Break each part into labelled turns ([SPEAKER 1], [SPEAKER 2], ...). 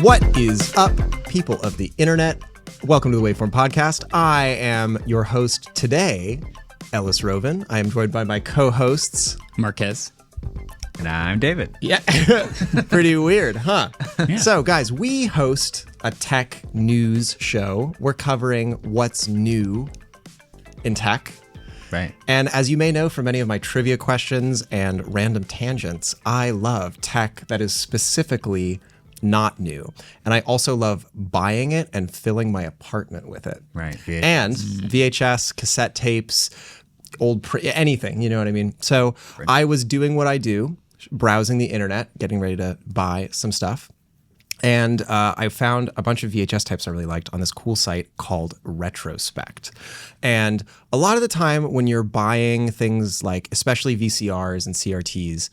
[SPEAKER 1] What is up, people of the internet? Welcome to the Waveform podcast. I am your host today, Ellis Roven. I am joined by my co-hosts,
[SPEAKER 2] Marquez.
[SPEAKER 3] And I'm David.
[SPEAKER 1] Yeah. Pretty weird, huh?
[SPEAKER 2] Yeah.
[SPEAKER 1] So, guys, we host a tech news show. We're covering what's new in tech.
[SPEAKER 3] Right.
[SPEAKER 1] And as you may know from many of my trivia questions and random tangents, I love tech that is specifically not new. And I also love buying it and filling my apartment with it.
[SPEAKER 3] Right. VHS.
[SPEAKER 1] And VHS, cassette tapes, anything, you know what I mean? So I was doing what I do, browsing the internet, getting ready to buy some stuff. And I found a bunch of VHS types I really liked on this cool site called Retrospekt. And a lot of the time when you're buying things like, especially VCRs and CRTs,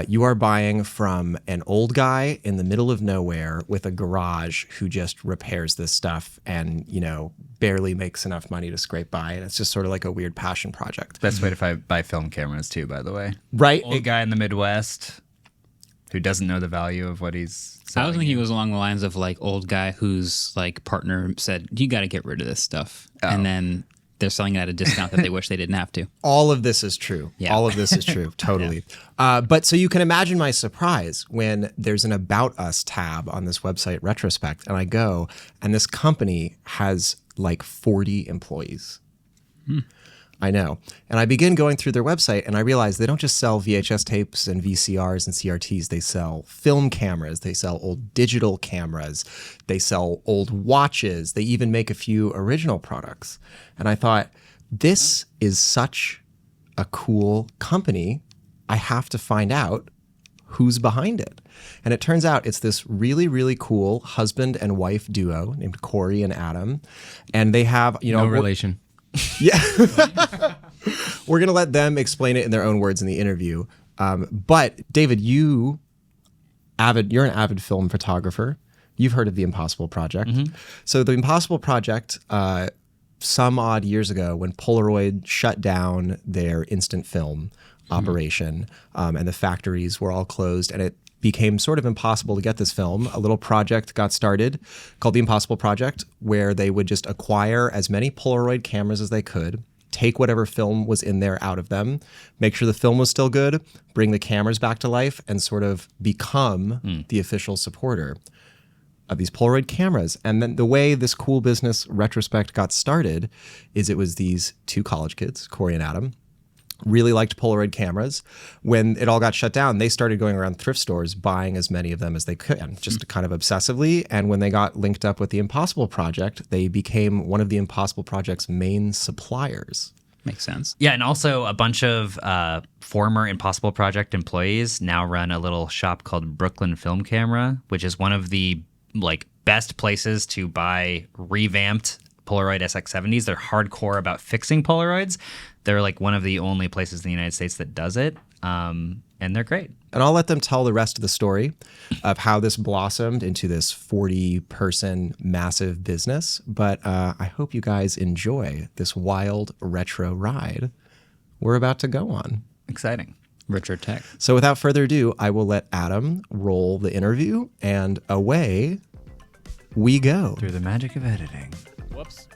[SPEAKER 1] you are buying from an old guy in the middle of nowhere with a garage who just repairs this stuff and, you know, barely makes enough money to scrape by. And it's just sort of like a weird passion project.
[SPEAKER 3] Best way to buy film cameras too, by the way.
[SPEAKER 1] Right?
[SPEAKER 3] Old guy in the Midwest who doesn't know the value of what he's selling.
[SPEAKER 2] I was thinking it was along the lines of like old guy whose like partner said, you got to get rid of this stuff. Oh. And then they're selling it at a discount that they wish they didn't have to.
[SPEAKER 1] All of this is true. Yeah. All of this is true. Totally. Yeah. But so you can imagine my surprise when there's an About Us tab on this website, Retrospekt, and I go, and this company has like 40 employees. I know. And I begin going through their website and I realize they don't just sell VHS tapes and VCRs and CRTs. They sell film cameras. They sell old digital cameras. They sell old watches. They even make a few original products. And I thought, this is such a cool company. I have to find out who's behind it. And it turns out it's this really, really cool husband and wife duo named Corey and Adam. And they have, you know,
[SPEAKER 3] no relation.
[SPEAKER 1] Yeah. We're going to let them explain it in their own words in the interview. But David, you're an avid film photographer. You've heard of the Impossible Project. Mm-hmm. So the Impossible Project, some odd years ago when Polaroid shut down their instant film operation and the factories were all closed and it became sort of impossible to get this film, a little project got started called the Impossible Project, where they would just acquire as many Polaroid cameras as they could, take whatever film was in there out of them, make sure the film was still good, bring the cameras back to life, and sort of become the official supporter of these Polaroid cameras. And then the way this cool business Retrospekt got started is it was these two college kids, Corey and Adam, really liked Polaroid cameras. When it all got shut down, they started going around thrift stores, buying as many of them as they could, just kind of obsessively. And when they got linked up with the Impossible Project, they became one of the Impossible Project's main suppliers.
[SPEAKER 2] Makes sense.
[SPEAKER 3] Yeah, and also a bunch of former Impossible Project employees now run a little shop called Brooklyn Film Camera, which is one of the like best places to buy revamped Polaroid SX70s. They're hardcore about fixing Polaroids. They're like one of the only places in the United States that does it, and they're great.
[SPEAKER 1] And I'll let them tell the rest of the story of how this blossomed into this 40-person massive business. But I hope you guys enjoy this wild retro ride we're about to go on.
[SPEAKER 3] Exciting.
[SPEAKER 2] Retro tech.
[SPEAKER 1] So without further ado, I will let Adam roll the interview, and away we go.
[SPEAKER 3] Through the magic of editing.
[SPEAKER 2] Whoops.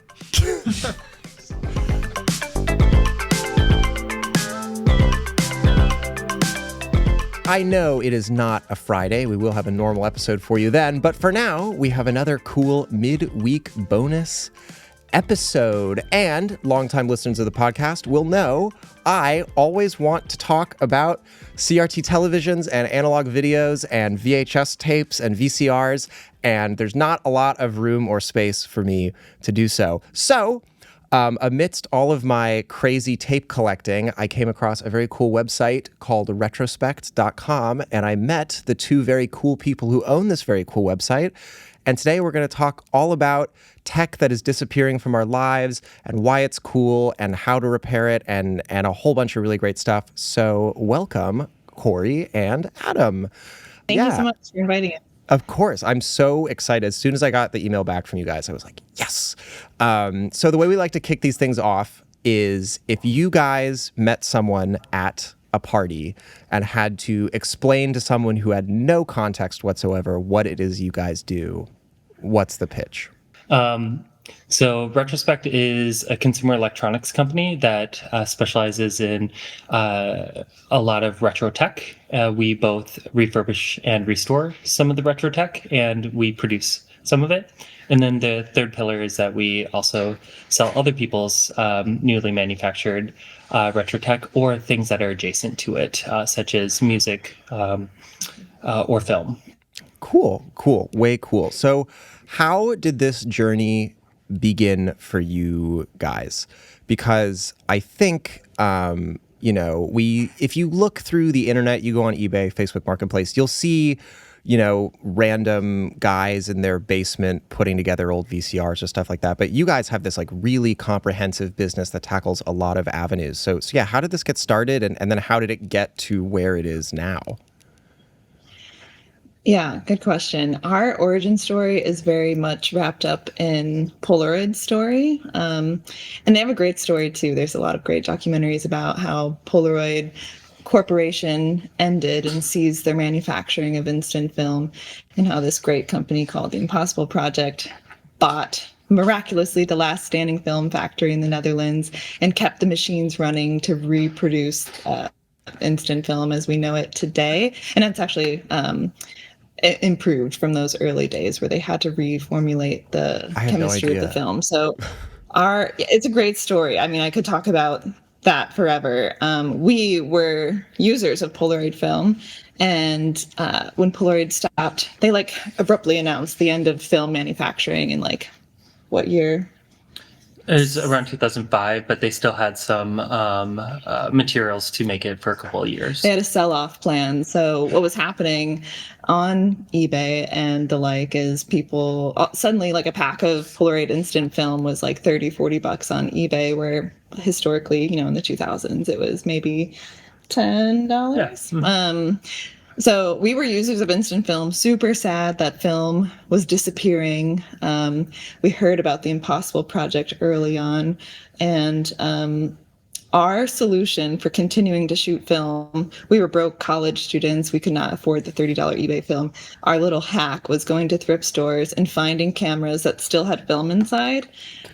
[SPEAKER 1] I know it is not a Friday. We will have a normal episode for you then. But for now, we have another cool midweek bonus episode. And longtime listeners of the podcast will know I always want to talk about CRT televisions and analog videos and VHS tapes and VCRs. And there's not a lot of room or space for me to do so. So amidst all of my crazy tape collecting, I came across a very cool website called Retrospekt.com, and I met the two very cool people who own this very cool website. And today we're going to talk all about tech that is disappearing from our lives and why it's cool and how to repair it and a whole bunch of really great stuff. So welcome, Corey and Adam.
[SPEAKER 4] Thank you so much for inviting us.
[SPEAKER 1] Of course. I'm so excited. As soon as I got the email back from you guys, I was like, yes. So the way we like to kick these things off is if you guys met someone at a party and had to explain to someone who had no context whatsoever what it is you guys do, what's the pitch?
[SPEAKER 5] So Retrospekt is a consumer electronics company that specializes in a lot of retro tech. We both refurbish and restore some of the retro tech, and we produce some of it. And then the third pillar is that we also sell other people's newly manufactured retro tech or things that are adjacent to it, such as music or film.
[SPEAKER 1] Cool. Way cool. So how did this journey begin for you guys? Because I think, if you look through the internet, you go on eBay, Facebook Marketplace, you'll see, random guys in their basement putting together old VCRs or stuff like that. But you guys have this like really comprehensive business that tackles a lot of avenues. So yeah, how did this get started? And then how did it get to where it is now?
[SPEAKER 4] Yeah, good question. Our origin story is very much wrapped up in Polaroid's story. And they have a great story too. There's a lot of great documentaries about how Polaroid Corporation ended and seized their manufacturing of instant film, and how this great company called the Impossible Project bought miraculously the last standing film factory in the Netherlands and kept the machines running to reproduce instant film as we know it today. And it's actually improved from those early days where they had to reformulate the chemistry of the film. So it's a great story. I mean, I could talk about that forever. We were users of Polaroid film, and when Polaroid stopped, they abruptly announced the end of film manufacturing in what year?
[SPEAKER 5] It was around 2005, but they still had some materials to make it for a couple of years.
[SPEAKER 4] They had a sell-off plan. So what was happening on eBay and the is people suddenly a pack of Polaroid instant film was $30-$40 on eBay, where historically, in the 2000s, it was maybe $10. Yeah. Mm-hmm. So we were users of instant film, super sad that film was disappearing. We heard about the Impossible Project early on, and our solution for continuing to shoot film, we were broke college students. We could not afford the $30 eBay film. Our little hack was going to thrift stores and finding cameras that still had film inside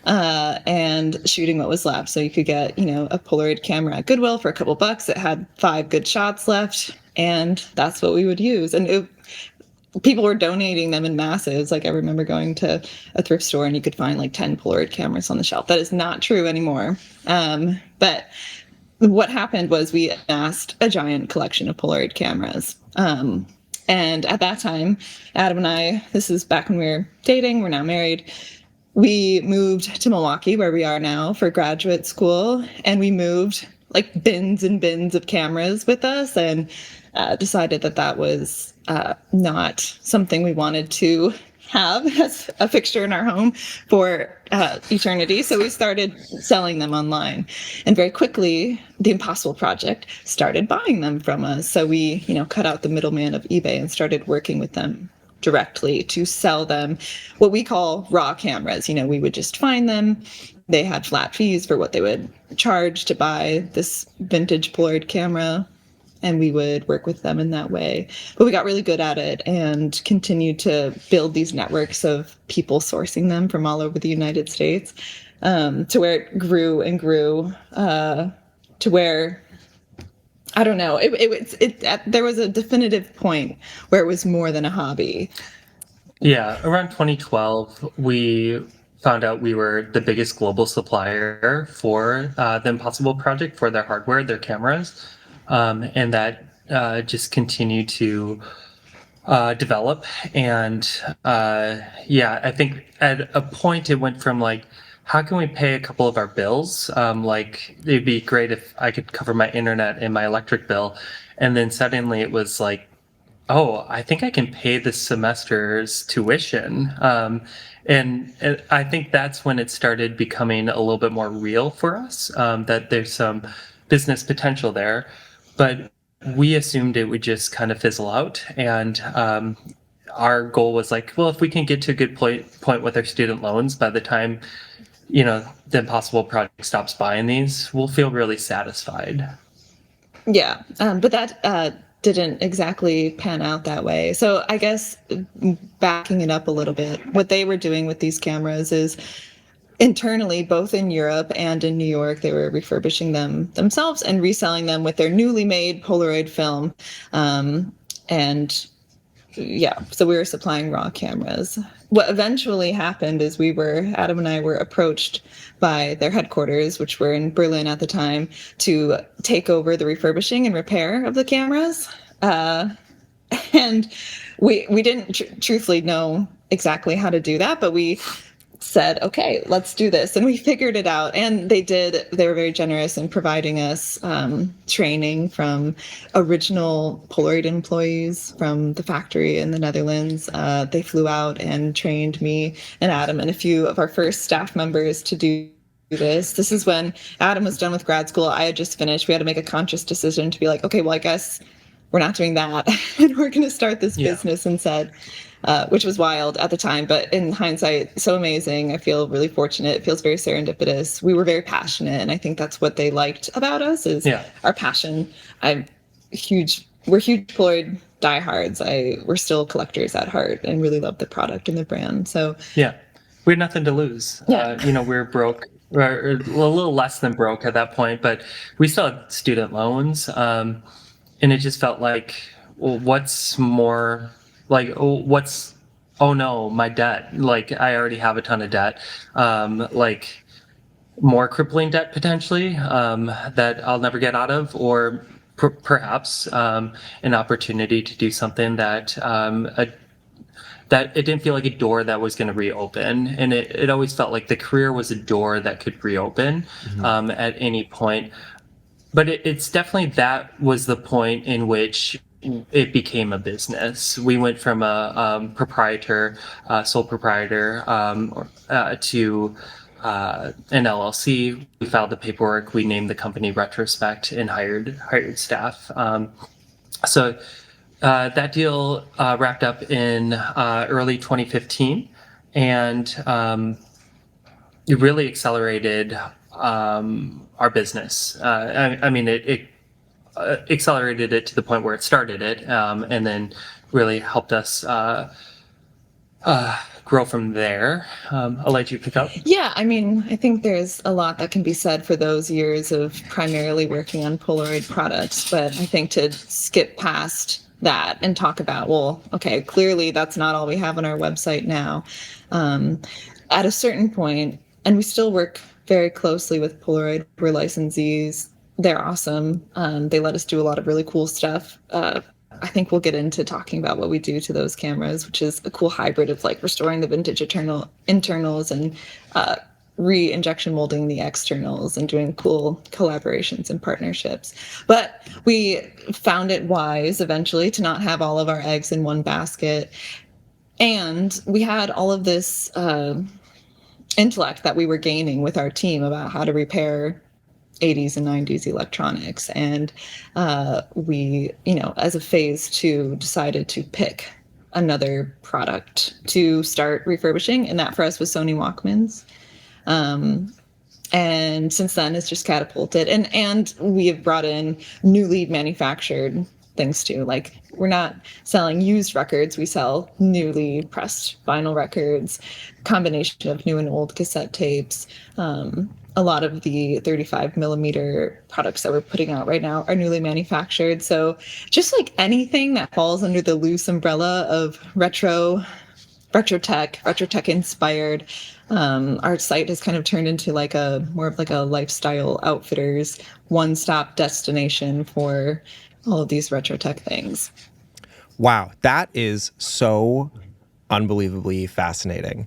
[SPEAKER 4] and shooting what was left. So you could get, a Polaroid camera at Goodwill for a couple bucks. It had 5 good shots left. And that's what we would use. And people were donating them in masses. I remember going to a thrift store and you could find 10 Polaroid cameras on the shelf. That is not true anymore. But what happened was we amassed a giant collection of Polaroid cameras. And at that time, Adam and I, this is back when we were dating, we're now married, we moved to Milwaukee, where we are now, for graduate school. And we moved bins and bins of cameras with us, and decided that was not something we wanted to have as a fixture in our home for eternity. So we started selling them online, and very quickly the Impossible Project started buying them from us. So we, cut out the middleman of eBay and started working with them directly to sell them what we call raw cameras. We would just find them. They had flat fees for what they would charge to buy this vintage Polaroid camera, and we would work with them in that way. But we got really good at it and continued to build these networks of people sourcing them from all over the United States, to where it grew and grew, to where, I don't know, there was a definitive point where it was more than a hobby.
[SPEAKER 5] Yeah, around 2012, we found out we were the biggest global supplier for the Impossible Project, for their hardware, their cameras. And that just continued to develop. And I think at a point it went from how can we pay a couple of our bills? It'd be great if I could cover my internet and my electric bill. And then suddenly it was oh, I think I can pay this semester's tuition. And I think that's when it started becoming a little bit more real for us, that there's some business potential there. But we assumed it would just kind of fizzle out. And our goal was well, if we can get to a good point with our student loans, by the time, the Impossible Project stops buying these, we'll feel really satisfied.
[SPEAKER 4] Yeah, but that didn't exactly pan out that way. So I guess backing it up a little bit, what they were doing with these cameras is internally, both in Europe and in New York, they were refurbishing them themselves and reselling them with their newly made Polaroid film. And yeah, so we were supplying raw cameras. What eventually happened is Adam and I were approached by their headquarters, which were in Berlin at the time, to take over the refurbishing and repair of the cameras. And we didn't truthfully know exactly how to do that, but we said, okay, let's do this. And we figured it out. And they were very generous in providing us training from original Polaroid employees from the factory in the Netherlands. They flew out and trained me and Adam and a few of our first staff members to do this. This is when Adam was done with grad school. I had just finished. We had to make a conscious decision to be like, okay, well, I guess we're not doing that. And we're going to start this business instead. Which was wild at the time, but in hindsight, so amazing. I feel really fortunate. It feels very serendipitous. We were very passionate, and I think that's what they liked about us is our passion. We're huge Polaroid diehards. We're still collectors at heart and really love the product and the brand. So
[SPEAKER 5] we had nothing to lose. We were broke, or a little less than broke at that point, but we still had student loans, and it just felt like, well, what's more. Like, oh no, my debt. Like, I already have a ton of debt. Like, more crippling debt potentially that I'll never get out of, or perhaps an opportunity to do something that that it didn't feel like a door that was going to reopen. And it always felt like the career was a door that could reopen at any point. But it's definitely that was the point in which it became a business. We went from a sole proprietor, to an LLC. We filed the paperwork. We named the company Retrospekt and hired staff. So that deal wrapped up in early 2015, and it really accelerated our business. I mean, it accelerated it to the point where it started it, and then really helped us grow from there. I'll let you pick up.
[SPEAKER 4] Yeah, I mean, I think there's a lot that can be said for those years of primarily working on Polaroid products, but I think to skip past that and talk about, well, okay, clearly that's not all we have on our website now. At a certain point, and we still work very closely with Polaroid, we're licensees. They're awesome. They let us do a lot of really cool stuff. I think we'll get into talking about what we do to those cameras, which is a cool hybrid of like restoring the vintage internals and re-injection molding the externals and doing cool collaborations and partnerships. But we found it wise eventually to not have all of our eggs in one basket. And we had all of this intellect that we were gaining with our team about how to repair 80s and 90s electronics. And we, as a phase 2, decided to pick another product to start refurbishing. And that for us was Sony Walkmans. And since then it's just catapulted. And we have brought in newly manufactured things too. Like, we're not selling used records. We sell newly pressed vinyl records, combination of new and old cassette tapes. A lot of the 35 millimeter products that we're putting out right now are newly manufactured. So just like anything that falls under the loose umbrella of retro tech inspired, our site has kind of turned into more of a lifestyle outfitters one-stop destination for all of these retro tech things.
[SPEAKER 1] Wow, that is so unbelievably fascinating,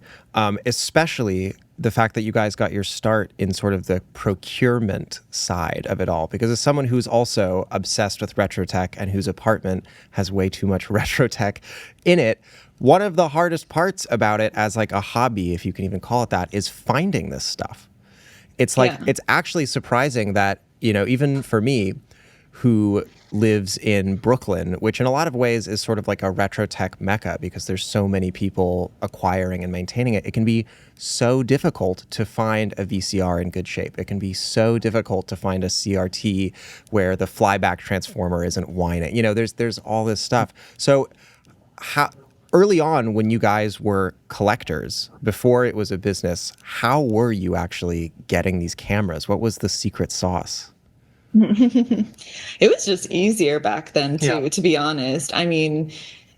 [SPEAKER 1] especially the fact that you guys got your start in sort of the procurement side of it all. Because as someone who's also obsessed with retro tech and whose apartment has way too much retro tech in it, one of the hardest parts about it as like a hobby, if you can even call it that, is finding this stuff. It's like, it's actually surprising that, even for me, who lives in Brooklyn, which in a lot of ways is sort of like a retro tech mecca because there's so many people acquiring and maintaining it. It can be so difficult to find a VCR in good shape. It can be so difficult to find a CRT where the flyback transformer isn't whining. You know, there's all this stuff. So how early on when you guys were collectors, before it was a business, how were you actually getting these cameras? What was the secret sauce?
[SPEAKER 4] It was just easier back then, too,
[SPEAKER 5] Yeah.
[SPEAKER 4] to be honest. I mean,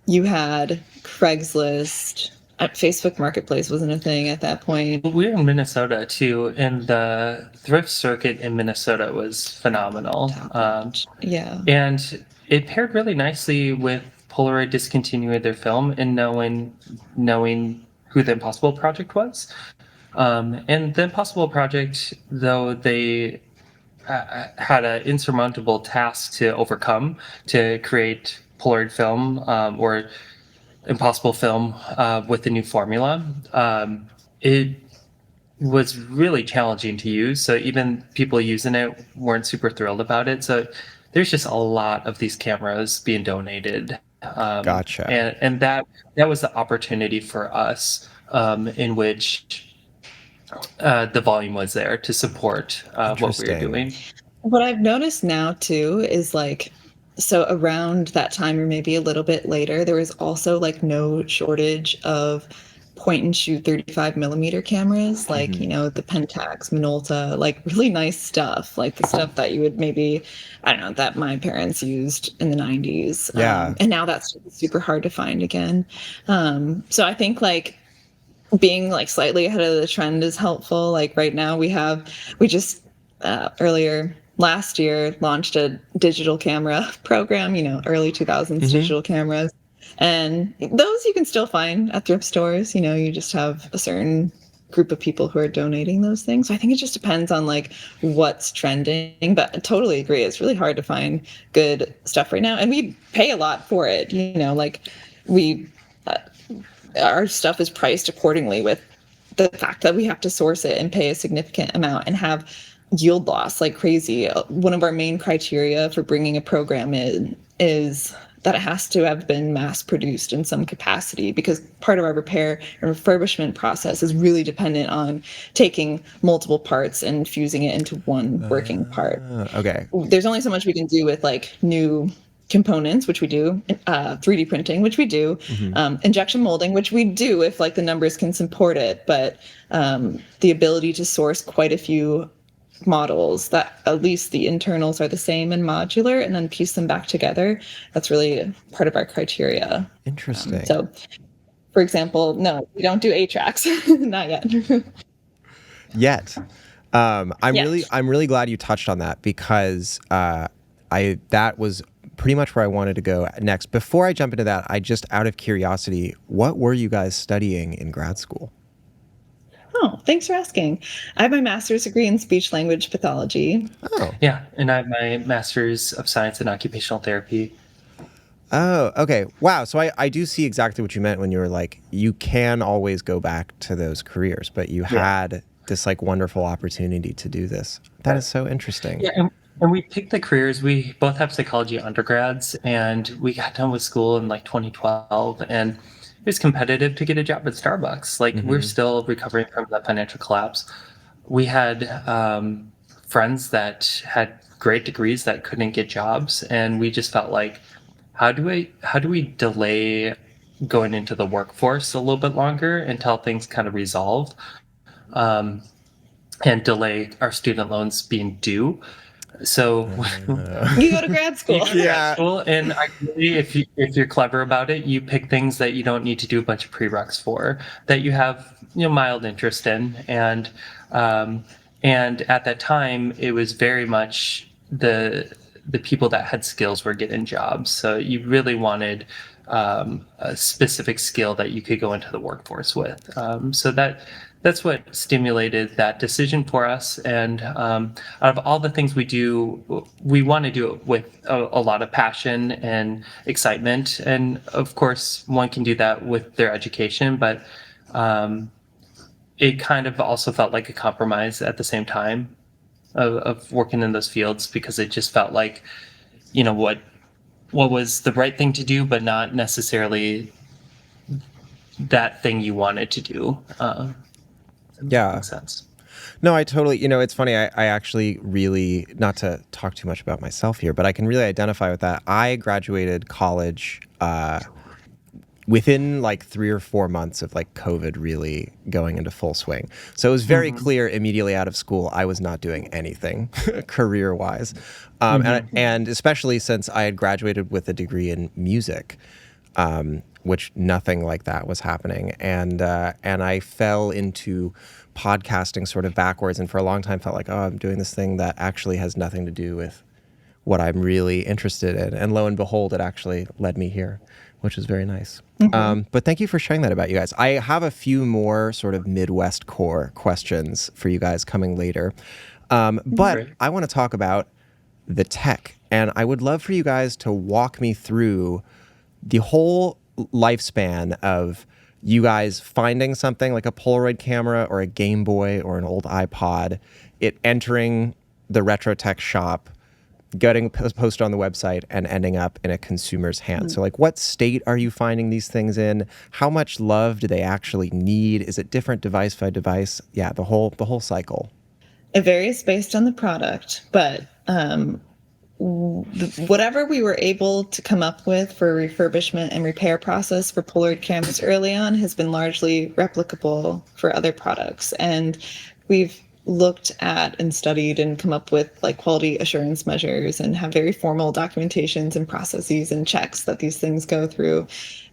[SPEAKER 4] you had Craigslist. Facebook Marketplace wasn't a thing at that point.
[SPEAKER 5] We're in Minnesota too, and the thrift circuit in Minnesota was phenomenal.
[SPEAKER 4] Yeah.
[SPEAKER 5] And it paired really nicely with Polaroid discontinuing their film and knowing who the Impossible Project was. And the Impossible Project, though they had an insurmountable task to overcome to create Polaroid film or Impossible film with the new formula, it was really challenging to use. So even people using it weren't super thrilled about it. So there's just a lot of these cameras being donated.
[SPEAKER 1] Gotcha.
[SPEAKER 5] And that was the opportunity for us in which the volume was there to support what we were
[SPEAKER 1] Interesting.
[SPEAKER 5] doing.
[SPEAKER 4] What I've noticed now, too, is like, so around that time or maybe a little bit later, there was also like no shortage of point and shoot 35 millimeter cameras, like, you know, the Pentax, Minolta, like really nice stuff, like the stuff that you would maybe, I don't know, that my parents used in the 90s.
[SPEAKER 1] Yeah.
[SPEAKER 4] And now that's super hard to find again. So I think like being like slightly ahead of the trend is helpful. Like right now we just earlier last year launched a digital camera program, you know, early 2000s digital cameras. And those you can still find at thrift stores. You know, you just have a certain group of people who are donating those things. So I think it just depends on like what's trending. But I totally agree. It's really hard to find good stuff right now. And we pay a lot for it. You know, like our stuff is priced accordingly with the fact that we have to source it and pay a significant amount and have yield loss like crazy. One of our main criteria for bringing a program in is that it has to have been mass produced in some capacity, because part of our repair and refurbishment process is really dependent on taking multiple parts and fusing it into one working part.
[SPEAKER 1] Okay.
[SPEAKER 4] There's only so much we can do with like new components, which we do, 3D printing, which we do, injection molding, which we do if like the numbers can support it. But the ability to source quite a few models that at least the internals are the same and modular and then piece them back together, that's really part of our criteria.
[SPEAKER 1] Interesting.
[SPEAKER 4] So for example, no, we don't do 8-tracks. Not yet.
[SPEAKER 1] Yet. I'm
[SPEAKER 4] Yet.
[SPEAKER 1] really glad you touched on that because that was pretty much where I wanted to go next. Before I jump into that, I just out of curiosity, what were you guys studying in grad school?
[SPEAKER 4] Oh, thanks for asking. I have my master's degree in speech language pathology.
[SPEAKER 1] Oh.
[SPEAKER 5] Yeah, and I have my master's of science in occupational therapy.
[SPEAKER 1] Oh, okay. Wow. So I do see exactly what you meant when you were like, you can always go back to those careers, but you had this like wonderful opportunity to do this. That is so interesting.
[SPEAKER 5] Yeah, and we picked the careers. We both have psychology undergrads, and we got done with school in like 2012, and it was competitive to get a job at Starbucks. Like we're still recovering from the financial collapse. We had friends that had great degrees that couldn't get jobs, and we just felt like, how do we delay going into the workforce a little bit longer until things kind of resolve, and delay our student loans being due. So
[SPEAKER 4] You go to grad school.
[SPEAKER 1] Yeah.
[SPEAKER 5] school, and ideally, if you're clever about it, you pick things that you don't need to do a bunch of prereqs for, that you have mild interest in, and at that time, it was very much the people that had skills were getting jobs. So you really wanted a specific skill that you could go into the workforce with. So that's what stimulated that decision for us. And out of all the things we do, we want to do it with a lot of passion and excitement. And of course, one can do that with their education, but it kind of also felt like a compromise at the same time of working in those fields, because it just felt like what was the right thing to do, but not necessarily that thing you wanted to do.
[SPEAKER 1] Yeah.
[SPEAKER 5] Makes sense.
[SPEAKER 1] No, I totally, it's funny. I actually really, not to talk too much about myself here, but I can really identify with that. I graduated college within like 3 or 4 months of like COVID really going into full swing. So it was very clear immediately out of school, I was not doing anything career wise. And especially since I had graduated with a degree in music, which nothing like that was happening. And I fell into podcasting sort of backwards, and for a long time felt like, oh, I'm doing this thing that actually has nothing to do with what I'm really interested in. And lo and behold, it actually led me here, which is very nice. But thank you for sharing that about you guys. I have a few more sort of Midwest core questions for you guys coming later. But
[SPEAKER 5] Great.
[SPEAKER 1] I want to talk about the tech. And I would love for you guys to walk me through the whole lifespan of you guys finding something like a Polaroid camera or a Game Boy or an old iPod, it entering the Retrospekt shop, getting posted on the website, and ending up in a consumer's hand. So like, what state are you finding these things in? How much love do they actually need? Is it different device by device? Yeah, the whole cycle.
[SPEAKER 4] It varies based on the product, but whatever we were able to come up with for refurbishment and repair process for Polaroid cameras early on has been largely replicable for other products. And we've looked at and studied and come up with like quality assurance measures and have very formal documentations and processes and checks that these things go through.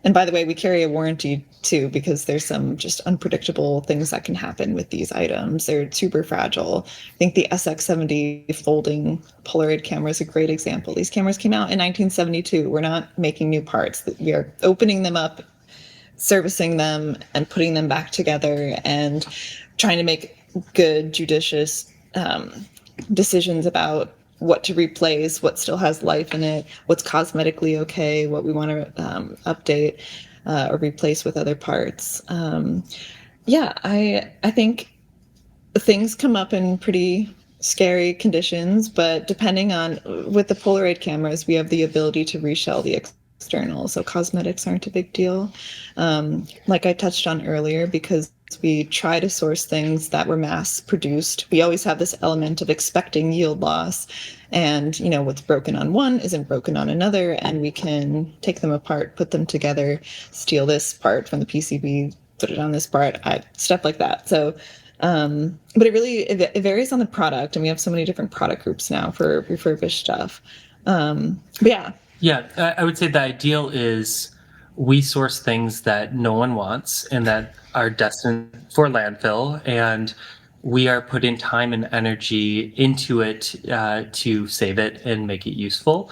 [SPEAKER 4] And by the way, we carry a warranty too, because there's some just unpredictable things that can happen with these items. They're super fragile. I think the SX70 folding Polaroid camera is a great example. These cameras came out in 1972. We're not making new parts. We are opening them up, servicing them, and putting them back together and trying to make good, judicious decisions about what to replace, what still has life in it, what's cosmetically okay, what we want to update or replace with other parts. I think things come up in pretty scary conditions, but depending on, with the Polaroid cameras, we have the ability to reshell the external, so cosmetics aren't a big deal. Like I touched on earlier, because we try to source things that were mass produced, we always have this element of expecting yield loss, and what's broken on one isn't broken on another, and we can take them apart, put them together, steal this part from the PCB, put it on this part, stuff like that. So but it varies on the product, and we have so many different product groups now for refurbished stuff. But
[SPEAKER 5] Yeah, I would say the ideal is we source things that no one wants and that are destined for landfill, and we are putting time and energy into it to save it and make it useful.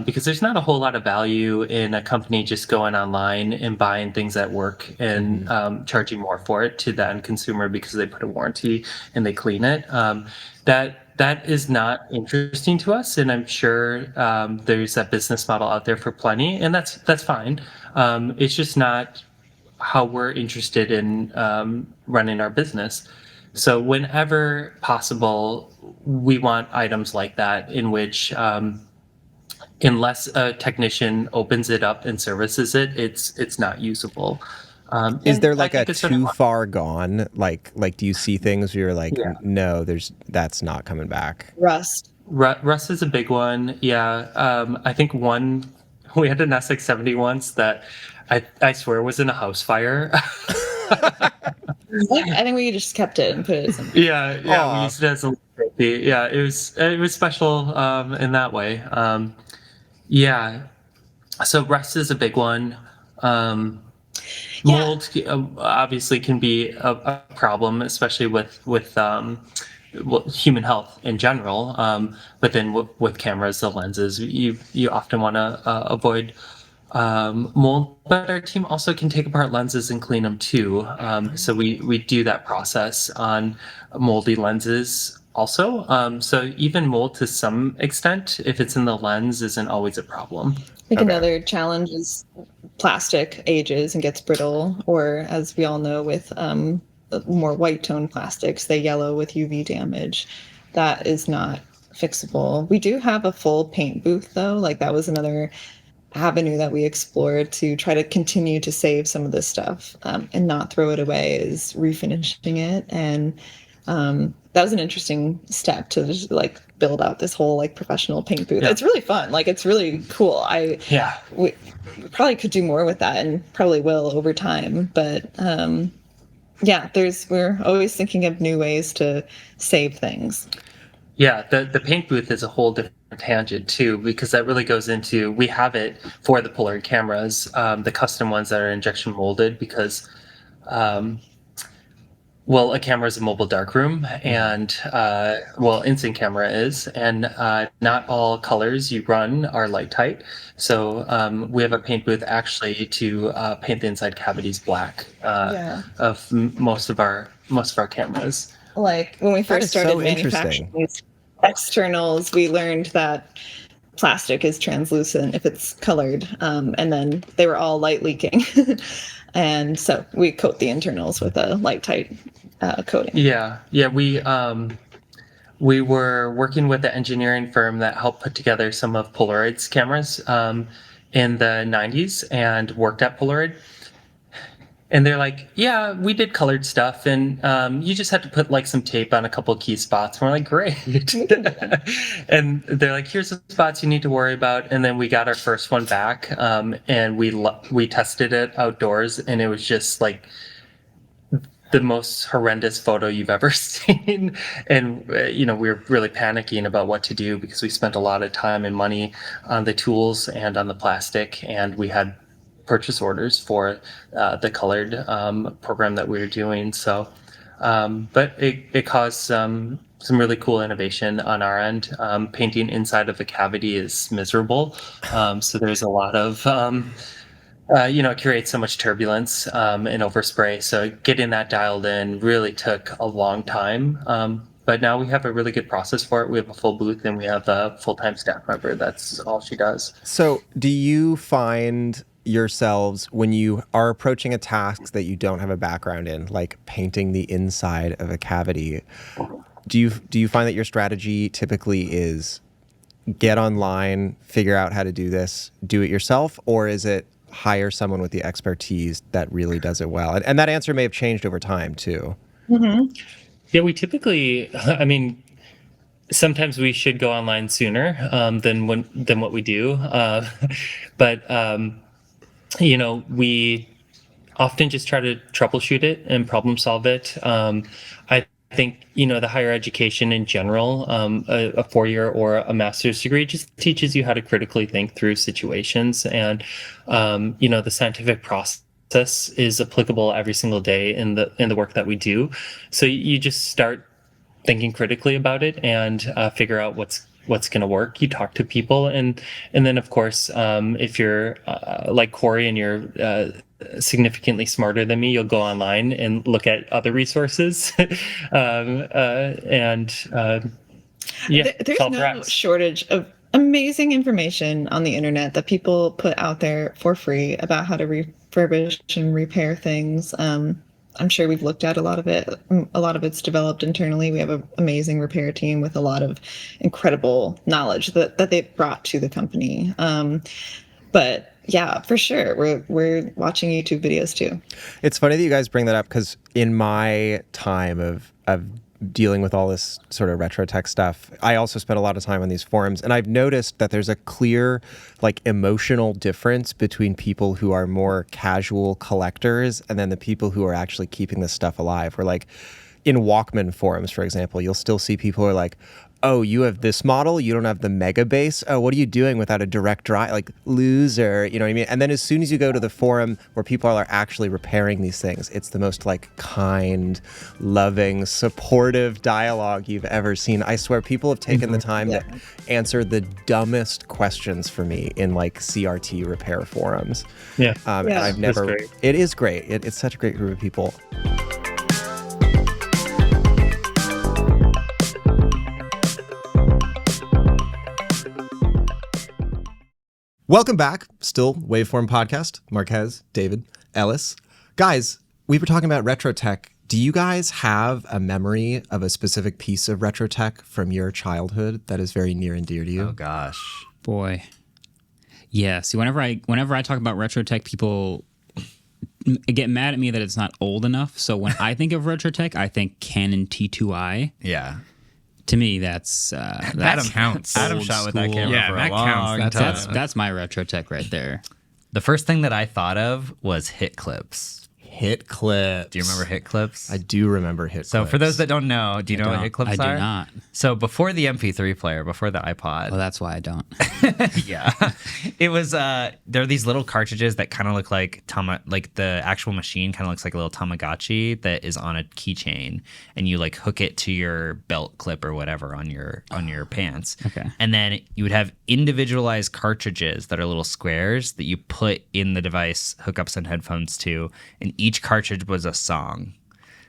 [SPEAKER 5] Because there's not a whole lot of value in a company just going online and buying things that work and charging more for it to the end consumer because they put a warranty and they clean it. That is not interesting to us, and I'm sure there's a business model out there for plenty, and that's fine. It's just not how we're interested in running our business. So whenever possible, we want items like that in which, unless a technician opens it up and services it, it's not usable.
[SPEAKER 1] Is there
[SPEAKER 5] And
[SPEAKER 1] like
[SPEAKER 5] I
[SPEAKER 1] a
[SPEAKER 5] think it's sort of-
[SPEAKER 1] too far gone? Like do you see things where you're like,
[SPEAKER 5] Yeah.
[SPEAKER 1] no, that's not coming back?
[SPEAKER 4] rust.
[SPEAKER 5] Rust is a big one. Yeah. I think we had an SX70 once that I swear was in a house fire.
[SPEAKER 4] I think we just kept it and put it somewhere.
[SPEAKER 5] Yeah.
[SPEAKER 1] Aw.
[SPEAKER 5] We used it as a trophy. Yeah, it was special in that way. Yeah. So rust is a big one. Mold obviously can be a problem, especially with human health in general. But then with cameras, the lenses, you often want to avoid mold. But our team also can take apart lenses and clean them too. So we do that process on moldy lenses also. So even mold to some extent, if it's in the lens, isn't always a problem.
[SPEAKER 4] I think another challenge is plastic ages and gets brittle, or as we all know with more white tone plastics, they yellow with UV damage. That is not fixable. We do have a full paint booth though. Like that was another avenue that we explored to try to continue to save some of this stuff and not throw it away, is refinishing it. And that was an interesting step to just like build out this whole like professional paint booth. It's really fun. Like it's really cool. We probably could do more with that and probably will over time. But we're always thinking of new ways to save things.
[SPEAKER 5] Yeah, the paint booth is a whole different tangent too, because that really goes into, we have it for the Polaroid cameras, the custom ones that are injection molded, because a camera is a mobile darkroom, and instant camera is, and not all colors you run are light tight. So we have a paint booth actually to paint the inside cavities black of most of our cameras.
[SPEAKER 4] Like when we first started manufacturing these externals, we learned that plastic is translucent if it's colored, and then they were all light leaking. And so we coat the internals with a light tight coating.
[SPEAKER 5] Yeah. We were working with the engineering firm that helped put together some of Polaroid's cameras in the 90s and worked at Polaroid. And they're like, yeah, we did colored stuff, and you just had to put like some tape on a couple of key spots. And we're like, great. And they're like, here's the spots you need to worry about. And then we got our first one back, and we tested it outdoors, and it was just like the most horrendous photo you've ever seen. And we were really panicking about what to do, because we spent a lot of time and money on the tools and on the plastic, and we had purchase orders for the colored program that we were doing. So, but it caused some really cool innovation on our end. Painting inside of a cavity is miserable. So there's a lot of, it creates so much turbulence and overspray. So getting that dialed in really took a long time. But now we have a really good process for it. We have a full booth, and we have a full-time staff member. That's all she does.
[SPEAKER 1] So do you find yourselves, when you are approaching a task that you don't have a background in, like painting the inside of a cavity, do you find that your strategy typically is get online, figure out how to do this, do it yourself, or is it hire someone with the expertise that really does it well? And that answer may have changed over time too.
[SPEAKER 4] Mm-hmm.
[SPEAKER 5] Yeah, we typically, sometimes we should go online sooner than what we do, but we often just try to troubleshoot it and problem solve it. I think, the higher education in general, a 4-year or a master's degree just teaches you how to critically think through situations. And, the scientific process is applicable every single day in the work that we do. So you just start thinking critically about it and figure out what's going to work. You talk to people, and then of course, if you're like Corey and you're significantly smarter than me, you'll go online and look at other resources. There's
[SPEAKER 4] no shortage of amazing information on the internet that people put out there for free about how to refurbish and repair things. I'm sure we've looked at a lot of it. A lot of it's developed internally. We have an amazing repair team with a lot of incredible knowledge that they've brought to the company. But yeah, for sure, we're watching YouTube videos too.
[SPEAKER 1] It's funny that you guys bring that up, because in my time of dealing with all this sort of retro tech stuff, I also spent a lot of time on these forums, and I've noticed that there's a clear emotional difference between people who are more casual collectors and then the people who are actually keeping this stuff alive. Where in Walkman forums, for example, you'll still see people who are like, oh, you have this model, you don't have the mega base. Oh, what are you doing without a direct drive? Loser, you know what I mean? And then as soon as you go to the forum where people are actually repairing these things, it's the most kind, loving, supportive dialogue you've ever seen. I swear, people have taken the time to answer the dumbest questions for me in CRT repair forums.
[SPEAKER 5] Yeah.
[SPEAKER 1] And I've never, it is great. It's such a great group of people. Welcome back. Still Waveform podcast. Marquez, David, Ellis. Guys, we were talking about retro tech Do you guys have a memory of a specific piece of retro tech from your childhood that is very near and dear to you?
[SPEAKER 3] Oh gosh.
[SPEAKER 2] Boy. Yeah. See, whenever I talk about retro tech, people get mad at me that it's not old enough. So when I think of retro tech, I think Canon T2i.
[SPEAKER 3] Yeah.
[SPEAKER 2] To me, that
[SPEAKER 6] counts.
[SPEAKER 3] Adam
[SPEAKER 2] Old
[SPEAKER 3] shot with that
[SPEAKER 2] school.
[SPEAKER 3] camera
[SPEAKER 6] Yeah,
[SPEAKER 3] for a
[SPEAKER 6] that
[SPEAKER 3] long
[SPEAKER 6] counts.
[SPEAKER 3] time.
[SPEAKER 2] That's my retro tech right there.
[SPEAKER 3] The first thing that I thought of was hit clips.
[SPEAKER 1] Hit clips.
[SPEAKER 3] Do you remember hit clips?
[SPEAKER 1] I do remember hit
[SPEAKER 3] So
[SPEAKER 1] clips.
[SPEAKER 3] for those that don't know, do you know what hit clips
[SPEAKER 2] I
[SPEAKER 3] are?
[SPEAKER 2] do not.
[SPEAKER 3] So before the MP3 player, before the iPod,
[SPEAKER 2] Well, that's why I don't.
[SPEAKER 3] yeah, it was. There are these little cartridges that kind of look like like the actual machine kind of looks like a little Tamagotchi that is on a keychain, and you like hook it to your belt clip or whatever on your pants.
[SPEAKER 2] Okay.
[SPEAKER 3] And then you would have individualized cartridges that are little squares that you put in the device, hookups and headphones to, and each cartridge was a song.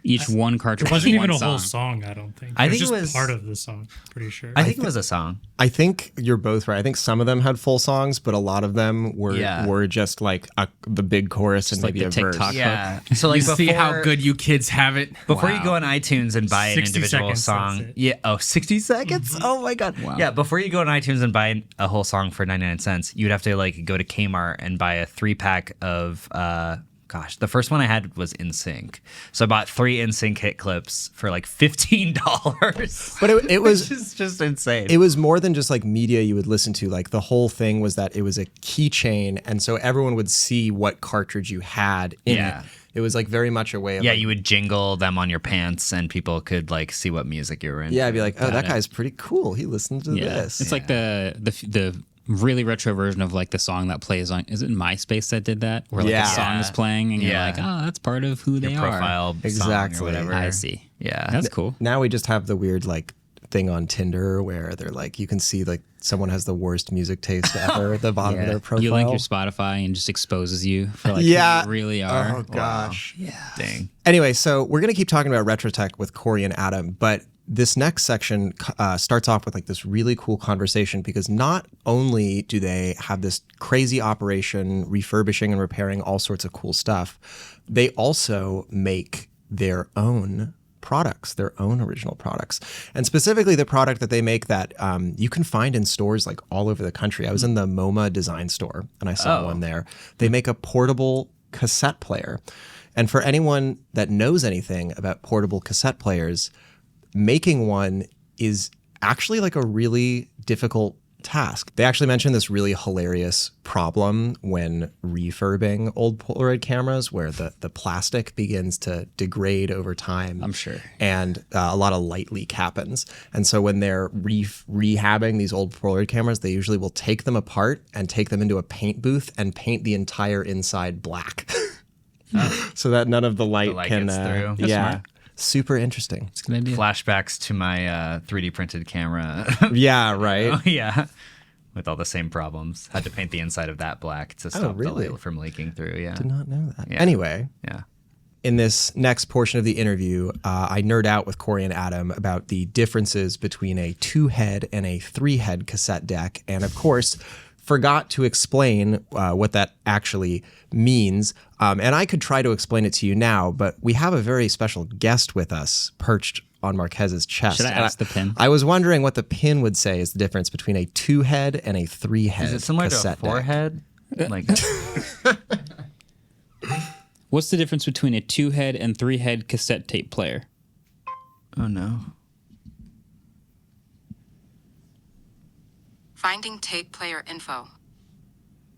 [SPEAKER 2] Each one cartridge.
[SPEAKER 7] It wasn't
[SPEAKER 2] one
[SPEAKER 7] even a
[SPEAKER 2] song.
[SPEAKER 7] whole song, I don't think.
[SPEAKER 3] I
[SPEAKER 7] It
[SPEAKER 3] think
[SPEAKER 7] was
[SPEAKER 3] it
[SPEAKER 7] just
[SPEAKER 3] was-
[SPEAKER 7] part of the song, pretty sure.
[SPEAKER 3] I think it was a song.
[SPEAKER 1] I think you're both right. I think some of them had full songs, but a lot of them were just like the big chorus and
[SPEAKER 2] like
[SPEAKER 1] maybe
[SPEAKER 2] the
[SPEAKER 1] a verse.
[SPEAKER 2] TikTok.
[SPEAKER 3] Yeah. So like
[SPEAKER 6] You see how
[SPEAKER 3] before-
[SPEAKER 6] good you kids have it.
[SPEAKER 3] Before you
[SPEAKER 2] Wow.
[SPEAKER 3] go on iTunes and buy an
[SPEAKER 7] 60
[SPEAKER 3] individual
[SPEAKER 7] seconds,
[SPEAKER 3] song.
[SPEAKER 7] that's it.
[SPEAKER 3] Yeah. Oh, 60 seconds? Oh my God.
[SPEAKER 2] Wow.
[SPEAKER 3] Yeah. Before you go on iTunes and buy a whole song for 99 cents, you'd have to like go to Kmart and buy a 3-pack of, the first one I had was NSYNC. So I bought 3 NSYNC hit clips for like $15.
[SPEAKER 1] But it was
[SPEAKER 3] Which is just insane.
[SPEAKER 1] it was more than just like media you would listen to. Like the whole thing was that it was a keychain, and so everyone would see what cartridge you had in
[SPEAKER 3] Yeah.
[SPEAKER 1] it. It was like very much a way of
[SPEAKER 3] yeah,
[SPEAKER 1] like,
[SPEAKER 3] you would jingle them on your pants and people could like see what music you were in.
[SPEAKER 1] I'd be like, oh, that
[SPEAKER 2] it.
[SPEAKER 1] guy's pretty cool. He listened to
[SPEAKER 2] Yeah.
[SPEAKER 1] this.
[SPEAKER 2] It's like the really retro version of like the song that plays on. Is it MySpace that did that? Where like
[SPEAKER 1] Yeah.
[SPEAKER 2] a song is playing and
[SPEAKER 3] Yeah.
[SPEAKER 2] you're like, oh, that's part of who they
[SPEAKER 3] Your
[SPEAKER 2] are.
[SPEAKER 3] profile
[SPEAKER 1] Exactly.
[SPEAKER 3] song or whatever.
[SPEAKER 2] I see.
[SPEAKER 3] Yeah.
[SPEAKER 2] That's cool.
[SPEAKER 1] Now we just have the weird like thing on Tinder where they're like, you can see like someone has the worst music taste ever at the bottom of their profile.
[SPEAKER 2] You link your Spotify and just exposes you for like
[SPEAKER 1] Yeah.
[SPEAKER 2] who you really are.
[SPEAKER 1] Oh gosh.
[SPEAKER 3] Dang.
[SPEAKER 1] Anyway, so we're gonna keep talking about retro tech with Corey and Adam, but this next section starts off with like this really cool conversation because not only do they have this crazy operation refurbishing and repairing all sorts of cool stuff, they also make their own products, their own original products. And specifically the product that they make that you can find in stores like all over the country. I was in the MoMA design store and I saw one there. They make a portable cassette player. And for anyone that knows anything about portable cassette players, making one is actually like a really difficult task. They actually mentioned this really hilarious problem when refurbing old Polaroid cameras where the plastic begins to degrade over time.
[SPEAKER 2] I'm sure.
[SPEAKER 1] And a lot of light leak happens. And so when they're rehabbing these old Polaroid cameras, they usually will take them apart and take them into a paint booth and paint the entire inside black. So that none of the light,
[SPEAKER 3] light
[SPEAKER 1] can
[SPEAKER 3] gets through. That's
[SPEAKER 1] yeah.
[SPEAKER 3] smart.
[SPEAKER 1] Super interesting.
[SPEAKER 2] It's a good idea.
[SPEAKER 3] Flashbacks to my 3D printed camera.
[SPEAKER 1] Yeah, right.
[SPEAKER 3] Yeah. With all the same problems. Had to paint the inside of that black to stop
[SPEAKER 1] really?
[SPEAKER 3] the light from leaking through. Yeah.
[SPEAKER 1] Did not know that.
[SPEAKER 3] Yeah.
[SPEAKER 1] Anyway,
[SPEAKER 3] Yeah.
[SPEAKER 1] in this next portion of the interview, I nerd out with Corey and Adam about the differences between a 2-head and a 3-head cassette deck. And of course, forgot to explain what that actually means. And I could try to explain it to you now, but we have a very special guest with us perched on Marquez's chest.
[SPEAKER 2] Should I
[SPEAKER 1] And
[SPEAKER 2] ask the pin?
[SPEAKER 1] I was wondering what the pin would say is the difference between a 2-head and a 3-head
[SPEAKER 3] Is it similar to a
[SPEAKER 1] cassette deck.
[SPEAKER 3] 4-head? Like,
[SPEAKER 2] What's the difference between a 2-head and 3-head cassette tape player?
[SPEAKER 3] oh no.
[SPEAKER 8] Finding tape player info.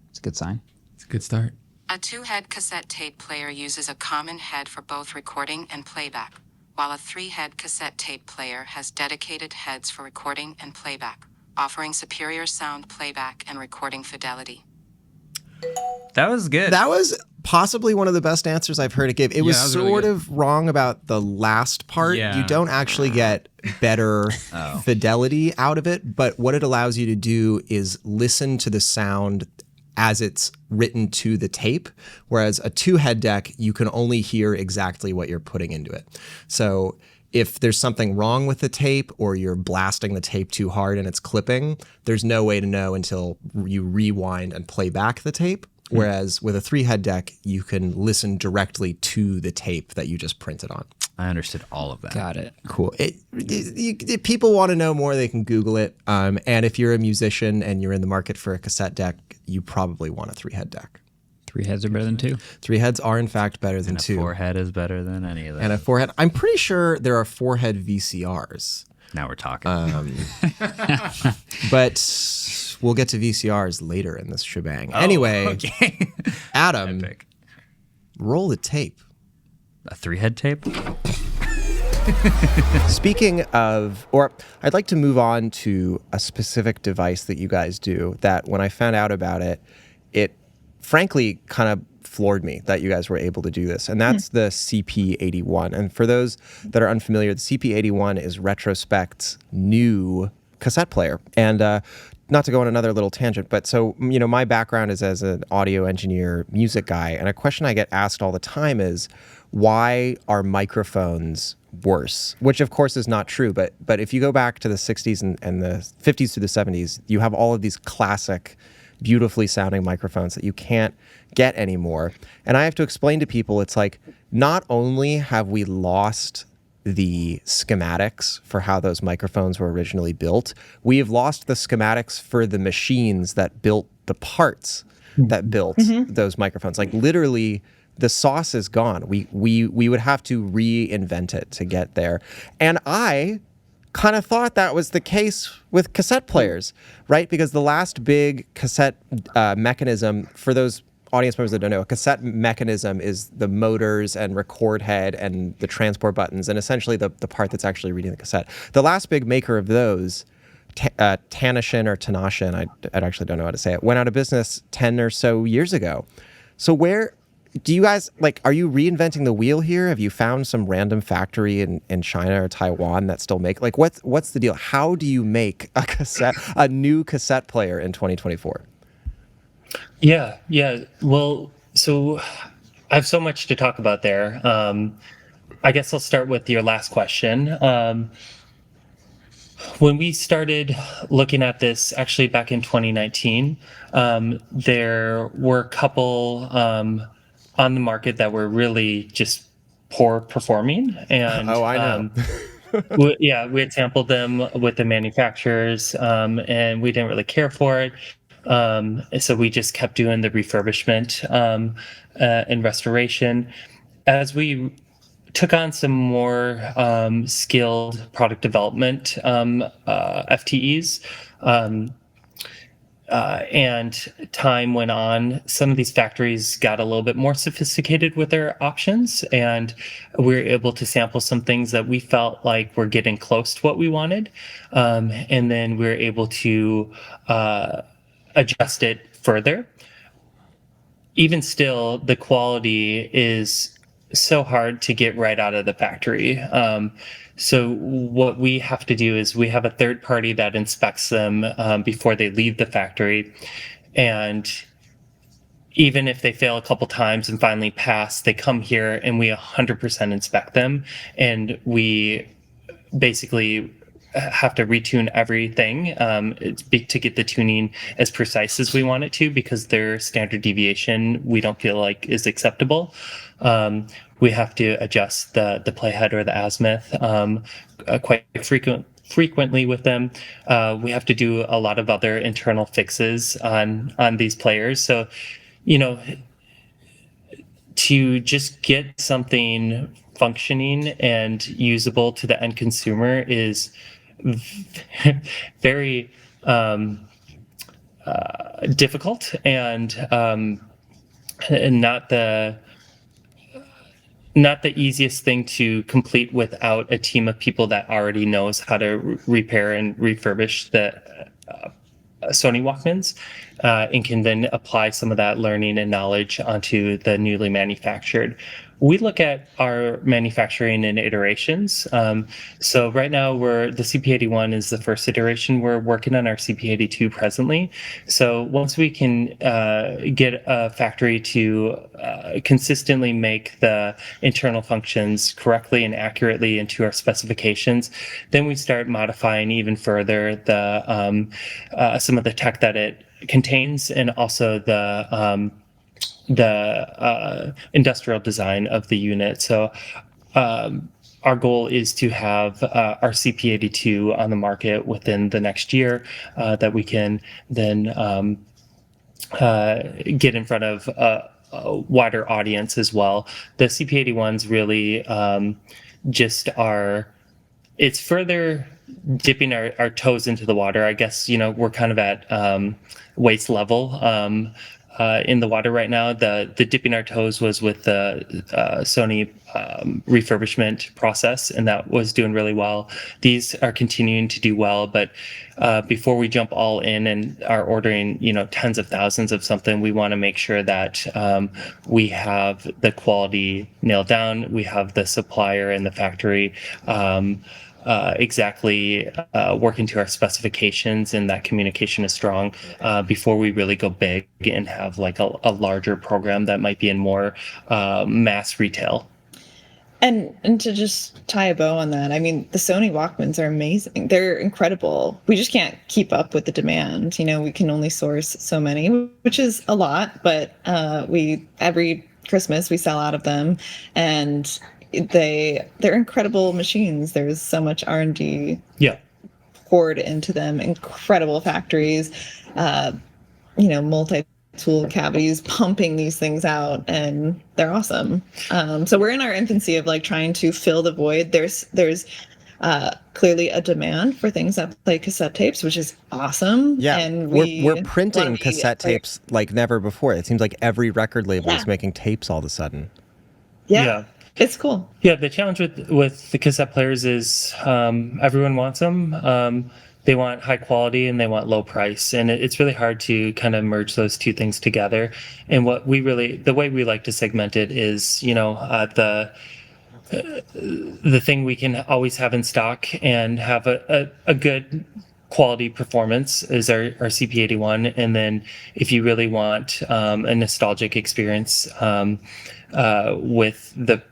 [SPEAKER 2] It's a good sign.
[SPEAKER 6] It's a good start.
[SPEAKER 8] A 2-head cassette tape player uses a common head for both recording and playback, while a 3-head cassette tape player has dedicated heads for recording and playback, offering superior sound playback and recording fidelity.
[SPEAKER 3] That was good.
[SPEAKER 1] That was possibly one of the best answers I've heard it give. It was
[SPEAKER 6] that was really
[SPEAKER 1] sort
[SPEAKER 6] good.
[SPEAKER 1] of wrong about the last part.
[SPEAKER 6] Yeah.
[SPEAKER 1] You don't actually get better fidelity out of it, but what it allows you to do is listen to the sound as it's written to the tape, whereas a 2-head deck, you can only hear exactly what you're putting into it. So if there's something wrong with the tape or you're blasting the tape too hard and it's clipping, there's no way to know until you rewind and play back the tape. Whereas with a 3-head deck, you can listen directly to the tape that you just printed on.
[SPEAKER 3] I understood all of that.
[SPEAKER 2] Got it.
[SPEAKER 1] Cool. If people want to know more, they can Google it. And if you're a musician and you're in the market for a cassette deck, you probably want a 3-head deck.
[SPEAKER 2] 3 heads are better than 2.
[SPEAKER 1] 3 heads are in fact better than
[SPEAKER 3] And a
[SPEAKER 1] 2.
[SPEAKER 3] 4-head is better than any of that.
[SPEAKER 1] And a 4-head. I'm pretty sure there are 4-head VCRs.
[SPEAKER 3] Now we're talking.
[SPEAKER 1] But we'll get to VCRs later in this shebang. Anyway,
[SPEAKER 3] okay.
[SPEAKER 1] Adam,
[SPEAKER 3] Epic.
[SPEAKER 1] roll the tape.
[SPEAKER 3] A 3-head tape?
[SPEAKER 1] Speaking of, or I'd like to move on to a specific device that you guys do that when I found out about it, it frankly kind of floored me that you guys were able to do this. And that's the CP81. And for those that are unfamiliar, the CP81 is Retrospekt's new cassette player. And not to go on another little tangent, but so, my background is as an audio engineer, music guy. And a question I get asked all the time is, why are microphones worse? Which of course is not true, but if you go back to the 60s and the 50s to the 70s, you have all of these classic, beautifully sounding microphones that you can't get anymore. And I have to explain to people, it's like, not only have we lost the schematics for how those microphones were originally built, we have lost the schematics for the machines that built the parts that built those microphones. Like literally, the sauce is gone. We would have to reinvent it to get there. And I kind of thought that was the case with cassette players, right? Because the last big cassette mechanism, for those audience members that don't know, a cassette mechanism is the motors and record head and the transport buttons, and essentially the part that's actually reading the cassette. The last big maker of those, Tanishin or Tanashin, I actually don't know how to say it, went out of business 10 or so years ago. So where do you guys, are you reinventing the wheel here? Have you found some random factory in China or Taiwan that still make, what's the deal? How do you make a new cassette player in 2024?
[SPEAKER 5] Yeah. Well, so I have so much to talk about there. I guess I'll start with your last question. When we started looking at this, actually back in 2019, there were a couple on the market that were really just poor performing. And
[SPEAKER 1] I know.
[SPEAKER 5] we had sampled them with the manufacturers, and we didn't really care for it. So we just kept doing the refurbishment and restoration. As we took on some more skilled product development FTEs, and time went on, some of these factories got a little bit more sophisticated with their options, and we were able to sample some things that we felt like were getting close to what we wanted. And then we were able to adjust it further. Even still, the quality is so hard to get right out of the factory. So what we have to do is we have a third party that inspects them before they leave the factory. And even if they fail a couple times and finally pass, they come here and we 100% inspect them. And we basically have to retune everything to get the tuning as precise as we want it to, because their standard deviation we don't feel like is acceptable. We have to adjust the playhead or the azimuth quite frequently with them. We have to do a lot of other internal fixes on these players. So, to just get something functioning and usable to the end consumer is very difficult and not the easiest thing to complete without a team of people that already knows how to repair and refurbish the Sony Walkmans, and can then apply some of that learning and knowledge onto the newly manufactured. We look at our manufacturing in iterations. So right now the CP81 is the first iteration. We're working on our CP82 presently. So once we can get a factory to consistently make the internal functions correctly and accurately into our specifications, then we start modifying even further the some of the tech that it contains, and also the industrial design of the unit. So our goal is to have our CP82 on the market within the next year, that we can then get in front of a wider audience as well. The CP81s really just are, it's further dipping our toes into the water. I guess, we're kind of at waist level in the water right now. The dipping our toes was with the Sony refurbishment process, and that was doing really well. These are continuing to do well, but before we jump all in and are ordering, tens of thousands of something, we want to make sure that we have the quality nailed down. We have the supplier and the factory exactly working to our specifications, and that communication is strong before we really go big and have like a larger program that might be in more mass retail.
[SPEAKER 4] And to just tie a bow on that, I mean, the Sony Walkmans are amazing. They're incredible. We just can't keep up with the demand. We can only source so many, which is a lot, but every Christmas we sell out of them, and they're incredible machines. There's so much R&D poured into them. Incredible factories, multi-tool cavities pumping these things out, and they're awesome. So we're in our infancy of like trying to fill the void. There's clearly a demand for things that play cassette tapes, which is awesome.
[SPEAKER 1] Yeah,
[SPEAKER 4] and
[SPEAKER 1] we're printing cassette tapes like never before. It seems like every record label is
[SPEAKER 4] Yeah.
[SPEAKER 1] making tapes all of a sudden.
[SPEAKER 4] Yeah. It's cool.
[SPEAKER 5] Yeah, the challenge with the cassette players is everyone wants them. They want high quality and they want low price, and it's really hard to kind of merge those two things together. And the way we like to segment it is, the thing we can always have in stock and have a good quality performance is our CP81. And then if you really want a nostalgic experience with the,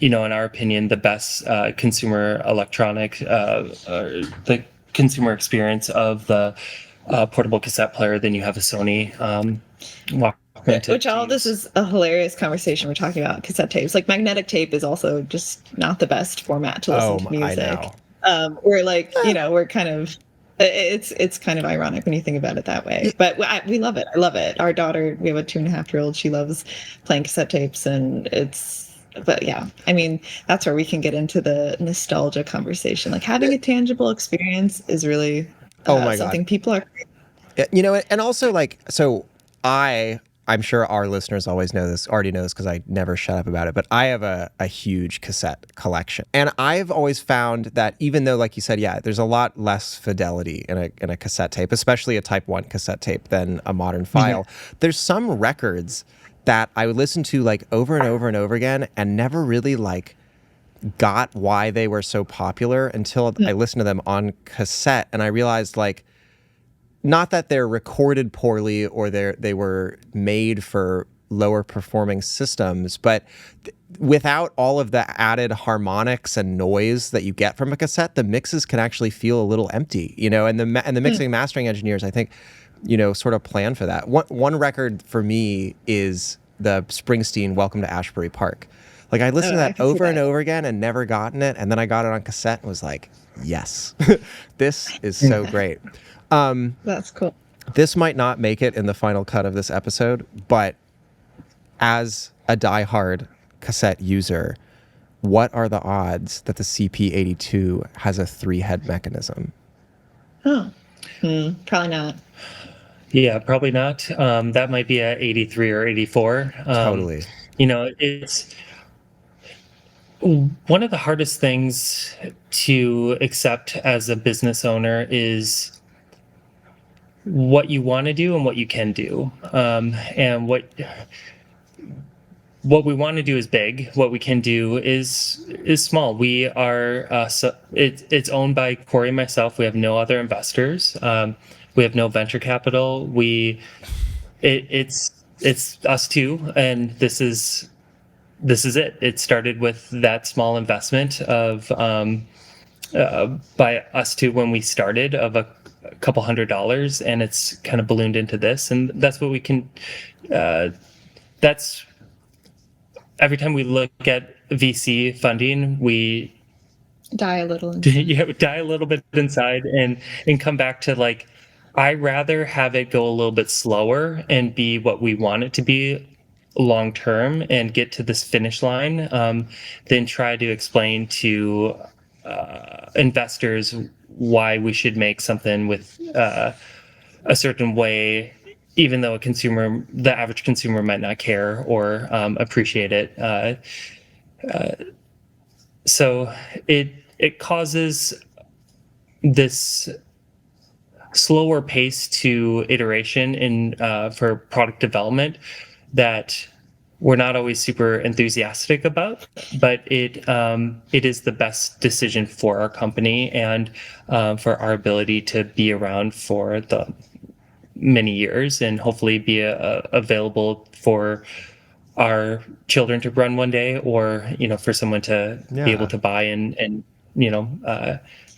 [SPEAKER 5] in our opinion, the best consumer electronic, the consumer experience of the portable cassette player, then you have a Sony Walkman.
[SPEAKER 4] Which all this is a hilarious conversation. We're talking about cassette tapes. Like magnetic tape is also just not the best format to listen to music.
[SPEAKER 1] I know.
[SPEAKER 4] We're like, we're kind of, it's kind of ironic when you think about it that way. But we love it. I love it. Our daughter, we have a 2.5-year-old. She loves playing cassette tapes, and but yeah, I mean, that's where we can get into the nostalgia conversation. Like having a tangible experience is really something people are.
[SPEAKER 1] And also like, so I'm sure our listeners already know this because I never shut up about it, but I have a huge cassette collection. And I've always found that even though, like you said, there's a lot less fidelity in a cassette tape, especially a Type 1 cassette tape than a modern file, there's some records that I would listen to like over and over and over again and never really like got why they were so popular until I listened to them on cassette, and I realized like, not that they're recorded poorly or they were made for lower performing systems, but without all of the added harmonics and noise that you get from a cassette, the mixes can actually feel a little empty, and the mixing and mastering engineers, I think, sort of plan for that. One record for me is the Springsteen Welcome to Ashbury Park. Like I listened to that over and over again and never gotten it, and then I got it on cassette and was like, yes, this is so great.
[SPEAKER 4] That's cool.
[SPEAKER 1] This might not make it in the final cut of this episode, but as a diehard cassette user, what are the odds that the CP82 has a 3-head mechanism?
[SPEAKER 4] Probably not.
[SPEAKER 5] Yeah, probably not. That might be a 83 or 84.
[SPEAKER 1] Totally.
[SPEAKER 5] It's one of the hardest things to accept as a business owner is what you want to do and what you can do. And what we want to do is big. What we can do is small. We are it's owned by Corey and myself. We have no other investors. We have no venture capital. It's us two, and this is it. It started with that small investment of by us two when we started of a couple $100, and it's kind of ballooned into this, and that's what we can. That's every time we look at VC funding, we
[SPEAKER 4] Die a little.
[SPEAKER 5] Die a little bit inside and come back to like, I rather have it go a little bit slower and be what we want it to be long term and get to this finish line, than try to explain to investors why we should make something with a certain way, even though the average consumer might not care or appreciate it. So it causes this slower pace to iteration in for product development that we're not always super enthusiastic about, but it is the best decision for our company and for our ability to be around for the many years and hopefully be available for our children to run one day, or for someone to be able to buy and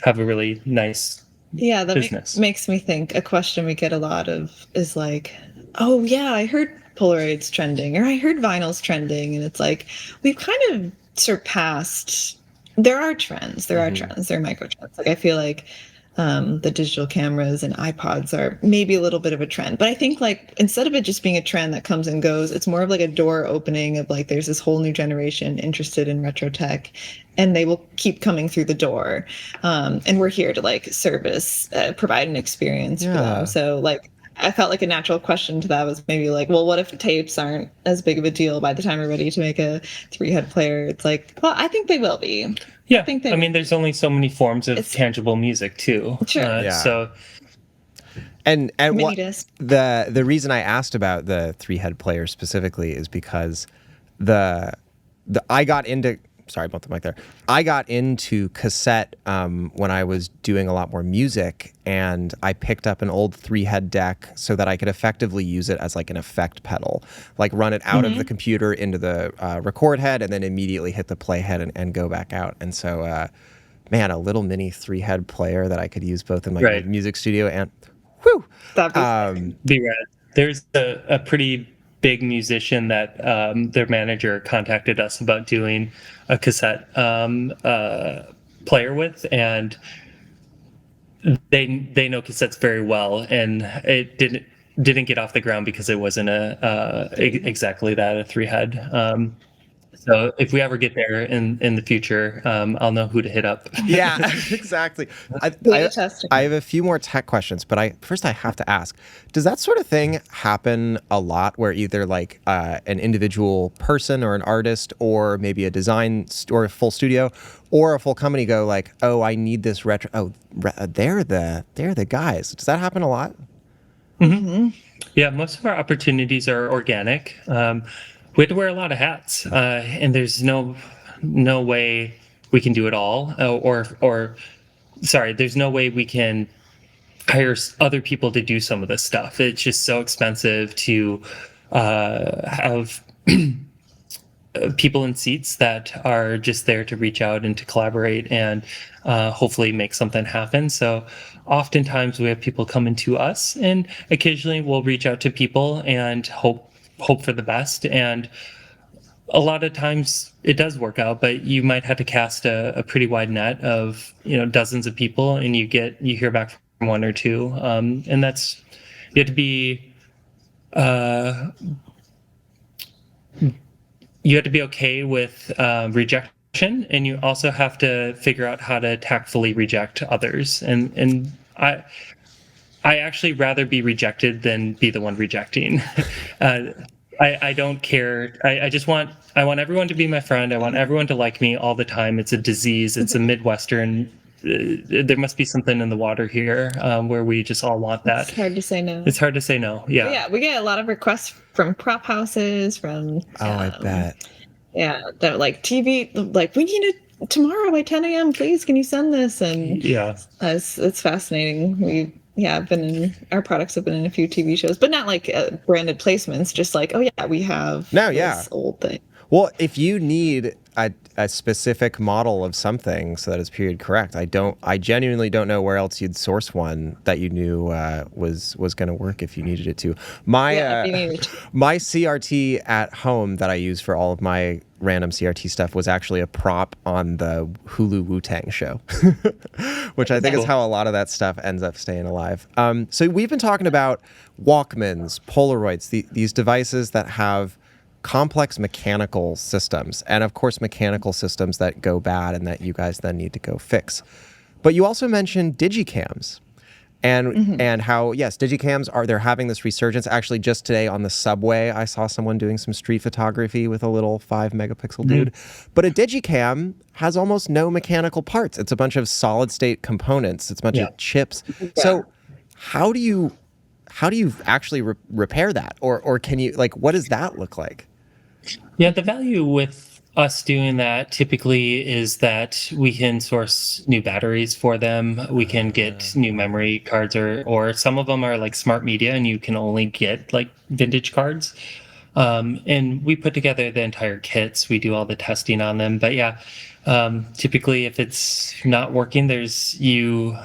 [SPEAKER 5] have a really nice
[SPEAKER 4] That
[SPEAKER 5] business.
[SPEAKER 4] makes me think. A question we get a lot of is like, oh yeah, I heard Polaroid's trending, or I heard vinyl's trending, and it's like we've kind of surpassed. There are trends. There are trends. There are micro trends. Like I feel like the digital cameras and iPods are maybe a little bit of a trend, but I think like instead of it just being a trend that comes and goes, it's more of like a door opening of like there's this whole new generation interested in retro tech, and they will keep coming through the door, and we're here to like provide an experience for them. So like I felt like a natural question to that was maybe like, well, what if tapes aren't as big of a deal by the time we're ready to make a 3-head player? It's like, well, I think they will be.
[SPEAKER 5] Yeah, I mean, there's only so many forms of tangible music too.
[SPEAKER 4] Sure.
[SPEAKER 5] So,
[SPEAKER 1] and
[SPEAKER 4] mini disc.
[SPEAKER 1] the reason I asked about the 3-head player specifically is because I got into. Sorry about the mic there. I got into cassette when I was doing a lot more music, and I picked up an old 3-head deck so that I could effectively use it as like an effect pedal, like run it out of the computer into the record head and then immediately hit the play head and go back out. And so, man, a little mini 3-head player that I could use both in my music studio and, whew,
[SPEAKER 4] That'd
[SPEAKER 5] be rad. There's a pretty big musician that their manager contacted us about doing a cassette player with, and they know cassettes very well, and it didn't get off the ground because it wasn't exactly that, a 3-head. So if we ever get there in the future, I'll know who to hit up.
[SPEAKER 1] Yeah, exactly. I have a few more tech questions, but first I have to ask, does that sort of thing happen a lot where either like an individual person or an artist or maybe a design or a full studio or a full company go like, oh, I need this retro. Oh, they're the guys. Does that happen a lot?
[SPEAKER 5] Mm-hmm. Yeah, most of our opportunities are organic. We had to wear a lot of hats, and there's no way we can do it all, there's no way we can hire other people to do some of this stuff. It's just so expensive to have people in seats that are just there to reach out and to collaborate and hopefully make something happen. So oftentimes we have people coming to us, and occasionally we'll reach out to people and hope for the best, and a lot of times it does work out, but you might have to cast a pretty wide net of dozens of people, and you hear back from one or two, and that's, you have to be okay with rejection, and you also have to figure out how to tactfully reject others, and I actually rather be rejected than be the one rejecting. I don't care. I want everyone to be my friend. I want everyone to like me all the time. It's a disease. It's a Midwestern. There must be something in the water here where we just all want that.
[SPEAKER 4] It's hard to say no.
[SPEAKER 5] It's hard to say no. Yeah.
[SPEAKER 4] But yeah, we get a lot of requests from prop houses, from.
[SPEAKER 1] I bet.
[SPEAKER 4] Yeah, that like TV, like we need it tomorrow by 10 a.m. Please, can you send this? And
[SPEAKER 5] yeah,
[SPEAKER 4] it's fascinating. Our products have been in a few TV shows, but not like branded placements. Just like, oh yeah, we have this old thing.
[SPEAKER 1] Well, if you need a specific model of something so that it's period correct, I genuinely don't know where else you'd source one that you knew was going to work if you needed it to.
[SPEAKER 4] Yeah, if you needed to.
[SPEAKER 1] My CRT at home that I use for all of my random CRT stuff was actually a prop on the Hulu Wu-Tang show, which I think is how a lot of that stuff ends up staying alive. So we've been talking about Walkmans, Polaroids, these devices that have complex mechanical systems, and of course mechanical systems that go bad and that you guys then need to go fix. But you also mentioned Digicams. And how, yes, Digicams they're having this resurgence. Actually, just today on the subway, I saw someone doing some street photography with a little 5-megapixel dude. But a Digicam has almost no mechanical parts. It's a bunch of solid state components. It's a bunch of chips. Yeah. So how do you actually repair that? Or can you, like, what does that look like?
[SPEAKER 5] Yeah, the value with us doing that typically is that we can source new batteries for them. We can get new memory cards, or some of them are like smart media and you can only get like vintage cards. And we put together the entire kits. We do all the testing on them. But yeah, typically if it's not working, you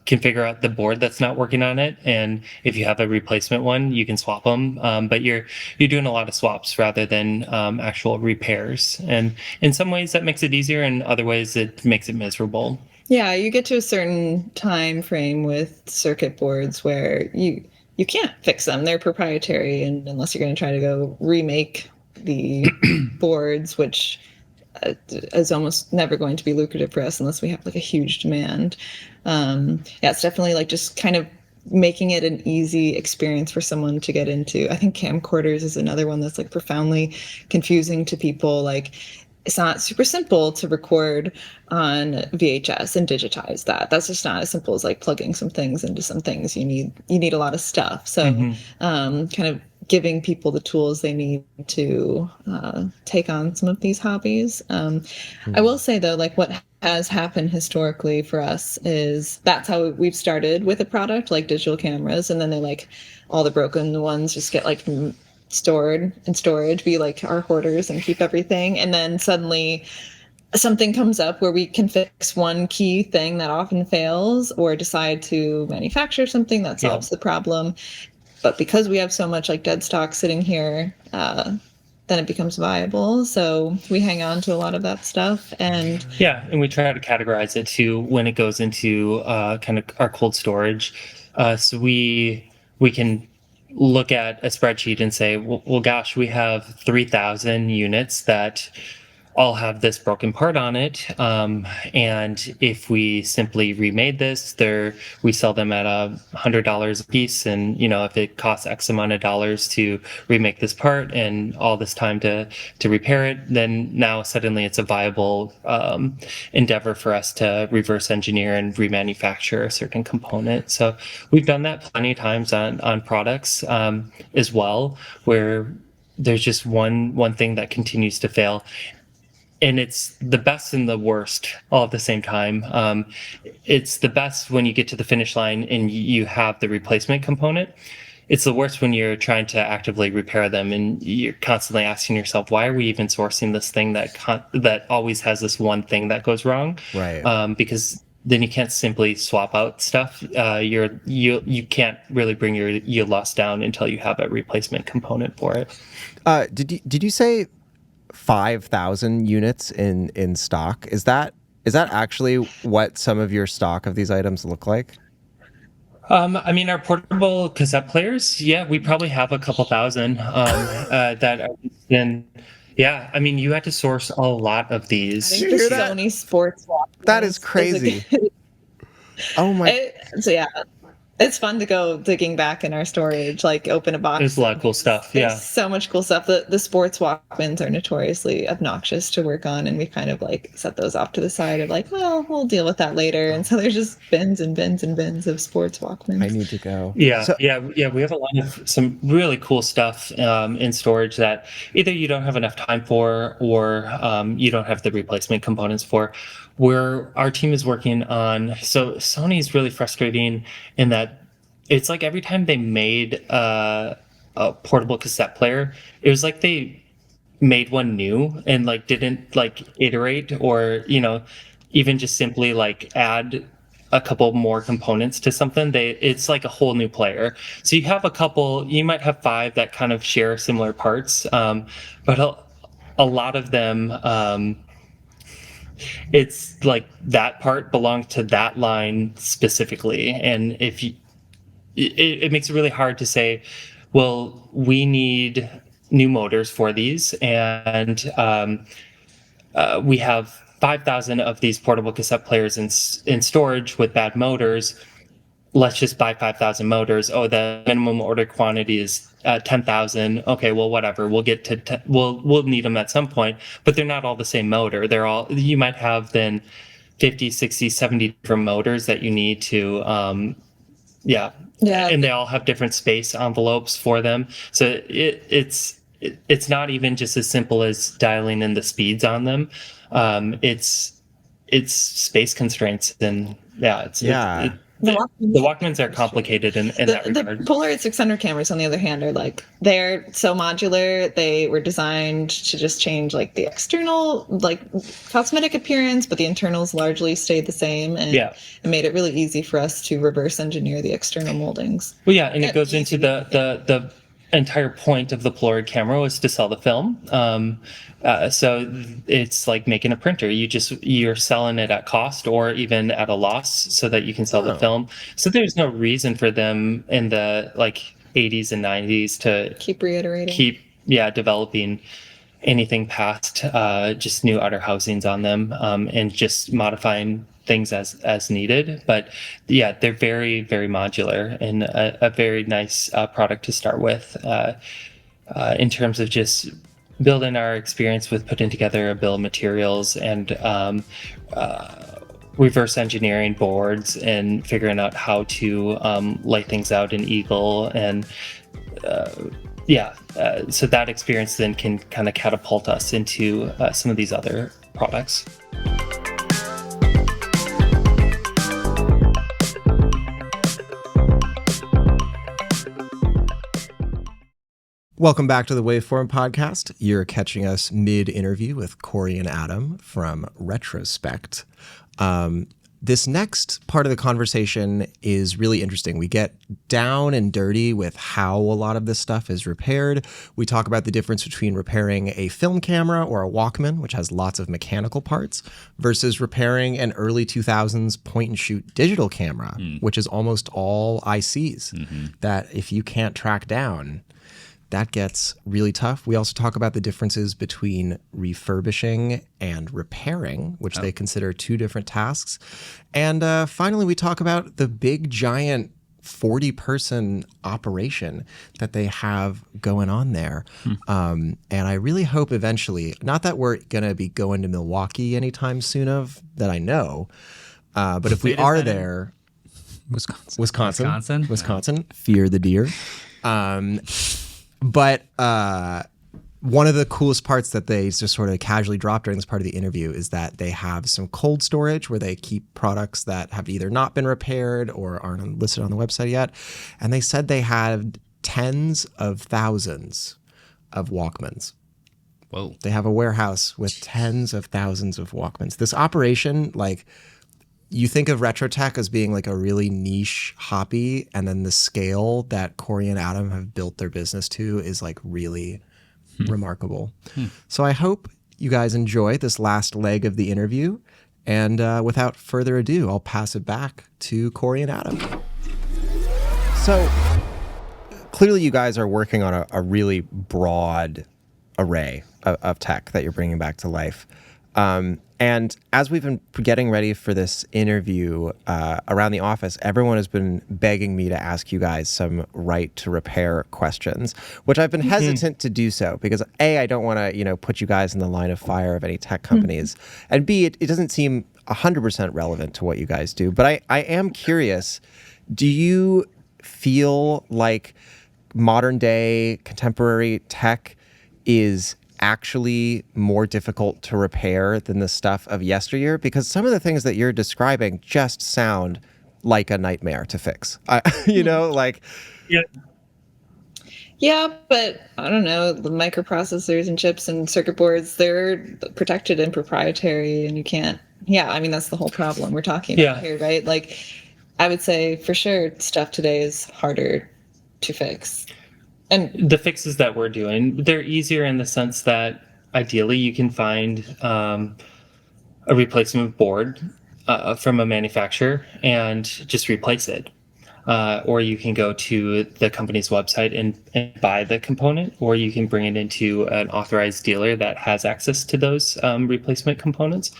[SPEAKER 5] can figure out the board that's not working on it. And if you have a replacement one, you can swap them. But you're doing a lot of swaps rather than actual repairs. And in some ways that makes it easier, and other ways it makes it miserable.
[SPEAKER 4] Yeah, you get to a certain time frame with circuit boards where you can't fix them. They're proprietary, and unless you're going to try to go remake the boards, which is almost never going to be lucrative for us unless we have like a huge demand. Yeah, it's definitely like just kind of making it an easy experience for someone to get into. I think camcorders is another one that's like profoundly confusing to people. Like, it's not super simple to record on VHS and digitize that. That's just not as simple as like plugging some things into some things. You need a lot of stuff. So kind of giving people the tools they need to take on some of these hobbies. I will say though, like what has happened historically for us is that's how we've started with a product like digital cameras, and then they like all the broken ones just get like stored in storage, be like our hoarders and keep everything. And then suddenly something comes up where we can fix one key thing that often fails, or decide to manufacture something that solves the problem. But because we have so much like dead stock sitting here, then it becomes viable. So we hang on to a lot of that stuff. And
[SPEAKER 5] we try to categorize it too when it goes into kind of our cold storage. So we can look at a spreadsheet and say, well, gosh, we have 3,000 units that all have this broken part on it. And if we simply remade this, we sell them at $100 a piece. And, if it costs X amount of dollars to remake this part and all this time to repair it, then now suddenly it's a viable endeavor for us to reverse engineer and remanufacture a certain component. So we've done that plenty of times on products as well, where there's just one thing that continues to fail. And it's the best and the worst all at the same time. It's the best when you get to the finish line and you have the replacement component. It's the worst when you're trying to actively repair them and you're constantly asking yourself, why are we even sourcing this thing that always has this one thing that goes wrong?
[SPEAKER 1] Right.
[SPEAKER 5] Because then you can't simply swap out stuff. You can't really bring your yield loss down until you have a replacement component for it.
[SPEAKER 1] Did you say 5,000 units in stock? Is that actually what some of your stock of these items look like?
[SPEAKER 5] Our portable cassette players, we probably have a couple thousand that are in. Yeah, you had to source a lot of these.
[SPEAKER 4] I think the Sony sports watch.
[SPEAKER 1] That is crazy. Oh my!
[SPEAKER 4] It's fun to go digging back in our storage, like open a box.
[SPEAKER 5] There's a lot of cool stuff.
[SPEAKER 4] There's so much cool stuff. The sports Walkmans are notoriously obnoxious to work on, and we kind of like set those off to the side of like, well, we'll deal with that later. And so there's just bins and bins and bins of sports Walkmans.
[SPEAKER 1] I need to go.
[SPEAKER 5] We have a lot of some really cool stuff in storage that either you don't have enough time for, or you don't have the replacement components for. Where our team is working on, so Sony is really frustrating in that it's like every time they made a portable cassette player, it was like they made one new and like didn't like iterate or even just simply like add a couple more components to something, it's like a whole new player. So you might have 5 that kind of share similar parts, but a lot of them, it's like that part belongs to that line specifically, and if you it makes it really hard to say, well, we need new motors for these, and we have 5,000 of these portable cassette players in storage with bad motors. Let's just buy 5,000 motors. Oh, the minimum order quantity is 10,000. Okay, well, whatever. We'll get to we'll need them at some point, but they're not all the same motor. You might have then 50, 60, 70 different motors that you need to yeah. And they all have different space envelopes for them. So it's not even just as simple as dialing in the speeds on them. It's space constraints, and the Walkmans are complicated in that regard.
[SPEAKER 4] The Polaroid 600 cameras, on the other hand, are they're so modular. They were designed to just change like the external, like cosmetic appearance, but the internals largely stayed the same, and it made it really easy for us to reverse engineer the external moldings.
[SPEAKER 5] Well, yeah, and it goes into the entire point of the Polaroid camera was to sell the film. So it's like making a printer. You're selling it at cost or even at a loss so that you can sell the film. So there's no reason for them in the like 80s and 90s to
[SPEAKER 4] keep reiterating,
[SPEAKER 5] developing anything past just new outer housings on them, and just modifying things as needed. But they're very, very modular and a very nice product to start with in terms of just building our experience with putting together a bill of materials and reverse engineering boards and figuring out how to lay things out in Eagle. And so that experience then can kind of catapult us into some of these other products.
[SPEAKER 1] Welcome back to the Waveform podcast. You're catching us mid-interview with Corey and Adam from Retrospekt. This next part of the conversation is really interesting. We get down and dirty with how a lot of this stuff is repaired. We talk about the difference between repairing a film camera or a Walkman, which has lots of mechanical parts, versus repairing an early 2000s point-and-shoot digital camera, which is almost all ICs that if you can't track down, that gets really tough. We also talk about the differences between refurbishing and repairing, which they consider 2 different tasks. And finally, we talk about the big, giant 40-person operation that they have going on there. And I really hope eventually, not that we're going to be going to Milwaukee anytime soon that I know, but if we are there... Wisconsin. Fear the deer. But one of the coolest parts that they just sort of casually dropped during this part of the interview is that they have some cold storage where they keep products that have either not been repaired or aren't listed on the website yet. And they said they had tens of thousands of Walkmans.
[SPEAKER 3] Whoa.
[SPEAKER 1] They have a warehouse with tens of thousands of Walkmans. This operation, like... You think of Retrotek as being like a really niche hobby, and then the scale that Corey and Adam have built their business to is like really remarkable. So I hope you guys enjoy this last leg of the interview. And without further ado, I'll pass it back to Corey and Adam. So clearly you guys are working on a really broad array of tech that you're bringing back to life. And as we've been getting ready for this interview around the office, everyone has been begging me to ask you guys some right to repair questions, which I've been hesitant to do so because A, I don't want to, put you guys in the line of fire of any tech companies, and B, it doesn't seem 100% relevant to what you guys do. But I am curious, do you feel like modern day contemporary tech is actually more difficult to repair than the stuff of yesteryear? Because some of the things that you're describing just sound like a nightmare to fix.
[SPEAKER 4] Yeah, but I don't know, the microprocessors and chips and circuit boards, they're protected and proprietary, and you can't. Yeah, I mean, that's the whole problem we're talking about here, right? Like, I would say for sure stuff today is harder to fix. And
[SPEAKER 5] the fixes that we're doing, they're easier in the sense that ideally you can find a replacement board from a manufacturer and just replace it. Or you can go to the company's website and buy the component, or you can bring it into an authorized dealer that has access to those replacement components.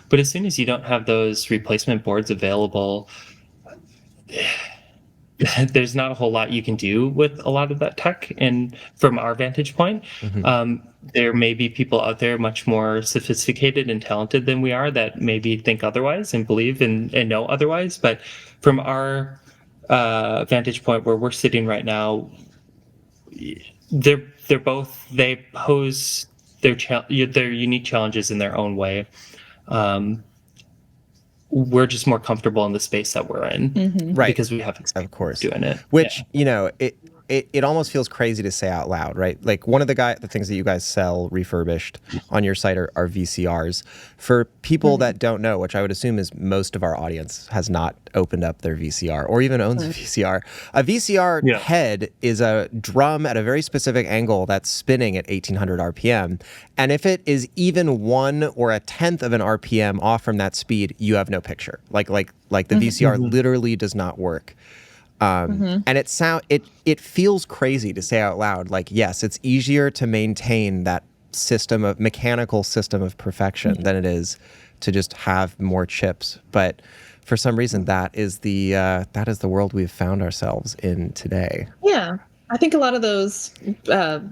[SPEAKER 5] But as soon as you don't have those replacement boards available, there's not a whole lot you can do with a lot of that tech. And from our vantage point, there may be people out there much more sophisticated and talented than we are that maybe think otherwise and believe and know otherwise. But from our vantage point where we're sitting right now, they pose their unique challenges in their own way. We're just more comfortable in the space that we're in,
[SPEAKER 1] Right?
[SPEAKER 5] Because we have experience
[SPEAKER 1] Of course,
[SPEAKER 5] doing it.
[SPEAKER 1] Which it almost feels crazy to say out loud, right? Like one of the things that you guys sell refurbished on your site are VCRs. For people that don't know, which I would assume is most of our audience has not opened up their VCR or even owns a VCR. A VCR head is a drum at a very specific angle that's spinning at 1800 RPM. And if it is even 1 or a tenth of an RPM off from that speed, you have no picture. Like the VCR literally does not work. And it feels crazy to say out loud. Like, yes, it's easier to maintain that mechanical system of perfection than it is to just have more chips. But for some reason, that is the world we've found ourselves in today.
[SPEAKER 4] yeah, I think a lot of those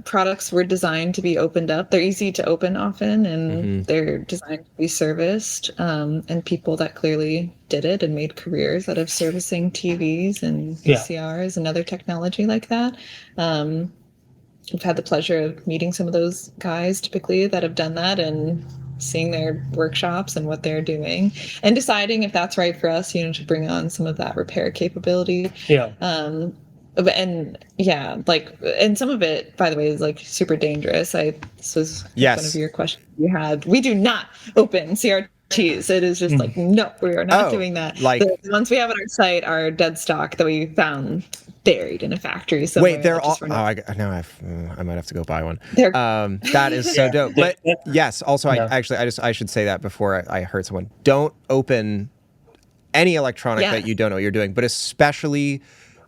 [SPEAKER 4] products were designed to be opened up. They're easy to open often, and they're designed to be serviced. And people that clearly did it and made careers out of servicing TVs and VCRs and other technology like that. I've had the pleasure of meeting some of those guys typically that have done that and seeing their workshops and what they're doing and deciding if that's right for us, to bring on some of that repair capability. And and some of it, by the way, is like super dangerous. This was one of your questions you had. We do not open CRTs. It is just like, no, we are not doing that.
[SPEAKER 1] Like
[SPEAKER 4] the ones we have on our site are dead stock that we found buried in a factory somewhere.
[SPEAKER 1] Wait, they're all. I might have to go buy one. That is so dope. But yes, also, I should say that before I hurt someone. Don't open any electronic that you don't know what you're doing, but especially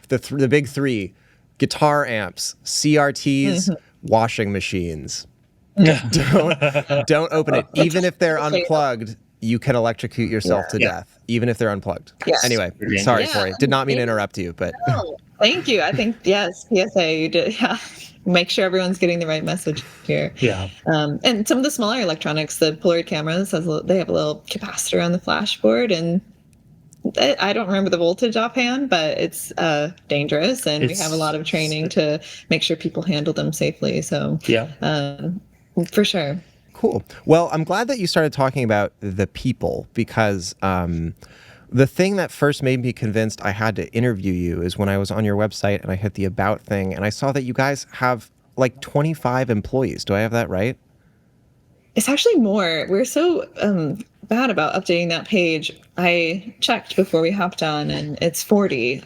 [SPEAKER 1] the big three: guitar amps, CRTs, washing machines. Don't open it, even if they're unplugged. You can electrocute yourself to death, even if they're unplugged.
[SPEAKER 4] Yes.
[SPEAKER 1] Anyway, sorry, Corey. Did not mean to interrupt you, but
[SPEAKER 4] no, thank you. I think PSA, you did. Yeah, make sure everyone's getting the right message here.
[SPEAKER 5] Yeah.
[SPEAKER 4] And some of the smaller electronics, the Polaroid cameras, they have a little capacitor on the flash board, and I don't remember the voltage offhand, but it's dangerous, and we have a lot of training to make sure people handle them safely. So for sure.
[SPEAKER 1] Cool. Well, I'm glad that you started talking about the people, because the thing that first made me convinced I had to interview you is when I was on your website and I hit the About thing and I saw that you guys have like 25 employees. Do I have that right?
[SPEAKER 4] It's actually more. We're so bad about updating that page. I checked before we hopped on, and it's 40,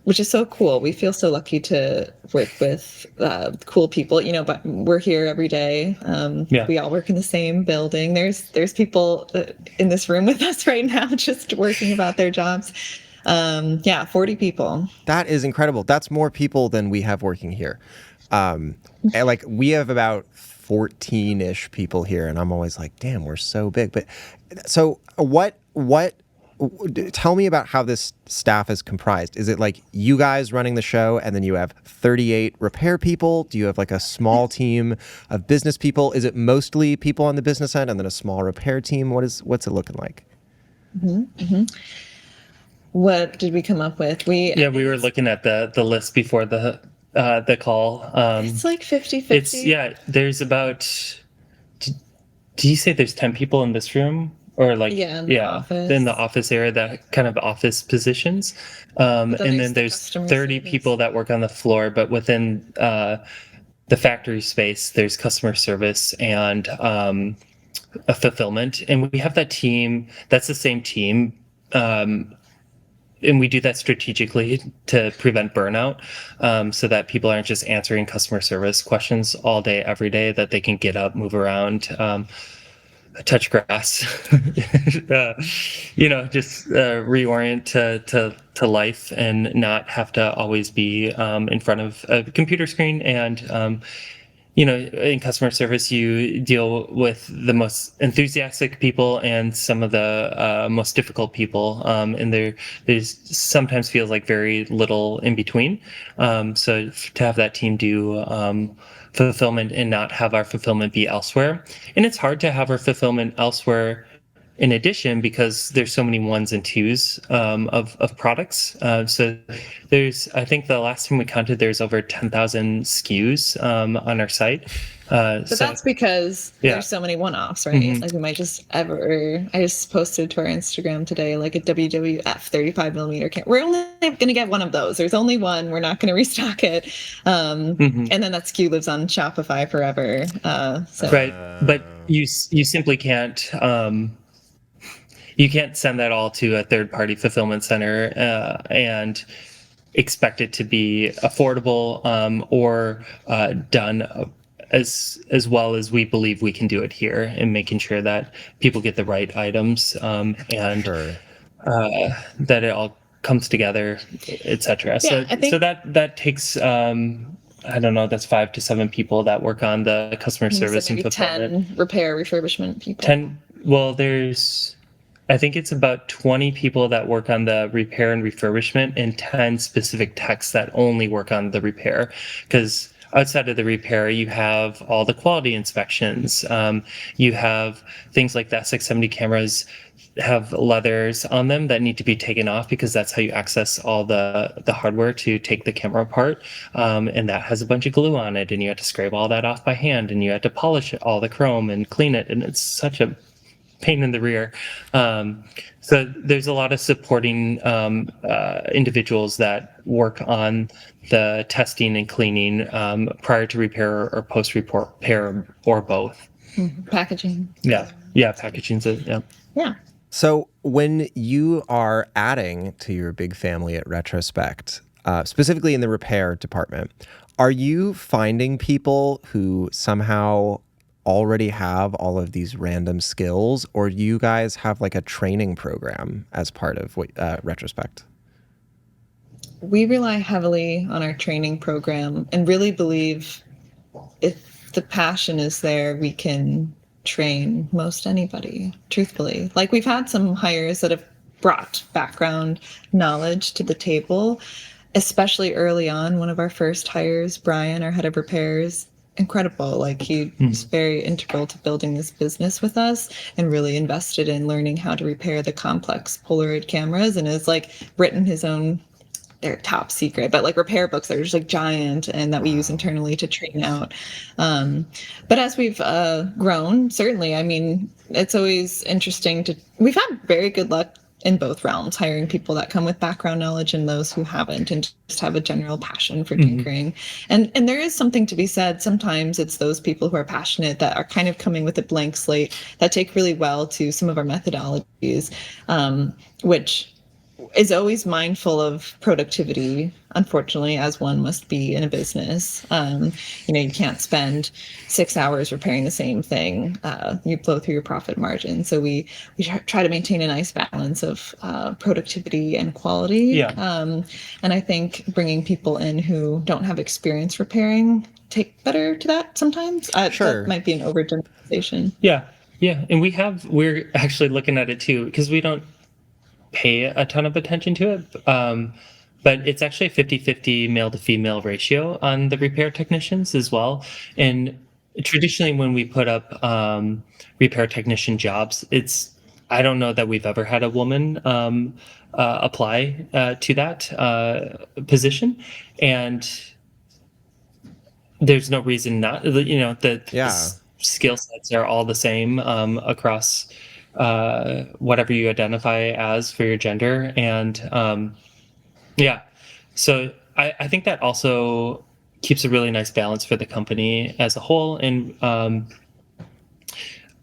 [SPEAKER 4] which is so cool. We feel so lucky to work with cool people, but we're here every day. We all work in the same building. There's people in this room with us right now just working about their jobs. 40 people.
[SPEAKER 1] That is incredible. That's more people than we have working here. Like we have about 14-ish people here, and I'm always like, damn, we're so big. But so what tell me about how this staff is comprised. Is it like you guys running the show and then you have 38 repair people? Do you have like a small team of business people? Is it mostly people on the business end and then a small repair team? What's it looking like?
[SPEAKER 4] What did we come up with? We
[SPEAKER 5] were looking at the list before the call.
[SPEAKER 4] It's like 50-50.
[SPEAKER 5] There's about, do you say there's 10 people in this room? or like
[SPEAKER 4] Yeah, in the office.
[SPEAKER 5] in the office area, that kind of office positions. And then there's
[SPEAKER 4] customer
[SPEAKER 5] 30
[SPEAKER 4] service.
[SPEAKER 5] people that work on the floor, but within the factory space, there's customer service and a fulfillment, and we have that team. That's the same team. And we do that strategically to prevent burnout, so that people aren't just answering customer service questions all day, every day, that they can get up, move around, touch grass, just reorient to life and not have to always be in front of a computer screen. And in customer service, you deal with the most enthusiastic people and some of the most difficult people, and there's sometimes feels like very little in between. So to have that team do fulfillment and not have our fulfillment be elsewhere, and it's hard to have our fulfillment elsewhere in addition, because there's so many ones and twos of products. So I think the last time we counted, there's over 10,000 SKUs on our site.
[SPEAKER 4] But that's because there's so many one-offs, right? Like I just posted to our Instagram today, like a WWF 35 millimeter camera. We're only going to get one of those. There's only one. We're not going to restock it. And then that SKU lives on Shopify forever.
[SPEAKER 5] Right. But you simply can't, you can't send that all to a third-party fulfillment center and expect it to be affordable or done as well as we believe we can do it here, and making sure that people get the right items, and that it all comes together, etc. So that takes I don't know, that's 5 to 7 people that work on the customer service and fulfillment.
[SPEAKER 4] 10 repair refurbishment people.
[SPEAKER 5] 10. Well, I think it's about 20 people that work on the repair and refurbishment, and 10 specific techs that only work on the repair. Because outside of the repair, you have all the quality inspections. You have things like the SX70 cameras have leathers on them that need to be taken off, because that's how you access all the hardware to take the camera apart. And that has a bunch of glue on it, and you have to scrape all that off by hand, and you have to polish all the chrome and clean it. And it's such a pain in the rear. So there's a lot of supporting individuals that work on the testing and cleaning prior to repair or post repair, or both.
[SPEAKER 4] Packaging.
[SPEAKER 5] Yeah, packaging's it.
[SPEAKER 4] Yeah.
[SPEAKER 1] So when you are adding to your big family at Retrospekt, specifically in the repair department, are you finding people who somehow already have all of these random skills, or do you guys have like a training program as part of Retrospekt?
[SPEAKER 4] We rely heavily on our training program and really believe if the passion is there, we can train most anybody, truthfully. Like, we've had some hires that have brought background knowledge to the table, especially early on. One of our first hires, Brian, our head of repairs, incredible. Like, he was very integral to building this business with us, and really invested in learning how to repair the complex Polaroid cameras, and has like written his own, they're top secret, but like repair books that are just like giant, and that we use internally to train out. But as we've grown, certainly, I mean, it's always interesting we've had very good luck in both realms, hiring people that come with background knowledge and those who haven't, and just have a general passion for tinkering. And there is something to be said. Sometimes it's those people who are passionate that are kind of coming with a blank slate that take really well to some of our methodologies, which is always mindful of productivity, unfortunately, as one must be in a business. You can't spend 6 hours repairing the same thing. You blow through your profit margin. So we try to maintain a nice balance of productivity and quality.
[SPEAKER 5] Yeah.
[SPEAKER 4] And I think bringing people in who don't have experience repairing take better to that sometimes.
[SPEAKER 1] Sure.
[SPEAKER 4] That might be an overgeneralization.
[SPEAKER 5] Yeah. And we're actually looking at it too, because we don't pay a ton of attention to it. But it's actually a 50-50 male to female ratio on the repair technicians as well. And traditionally, when we put up repair technician jobs, I don't know that we've ever had a woman apply to that position. And there's no reason not, the skill sets are all the same across whatever you identify as for your gender. And yeah, so I think that also keeps a really nice balance for the company as a whole. And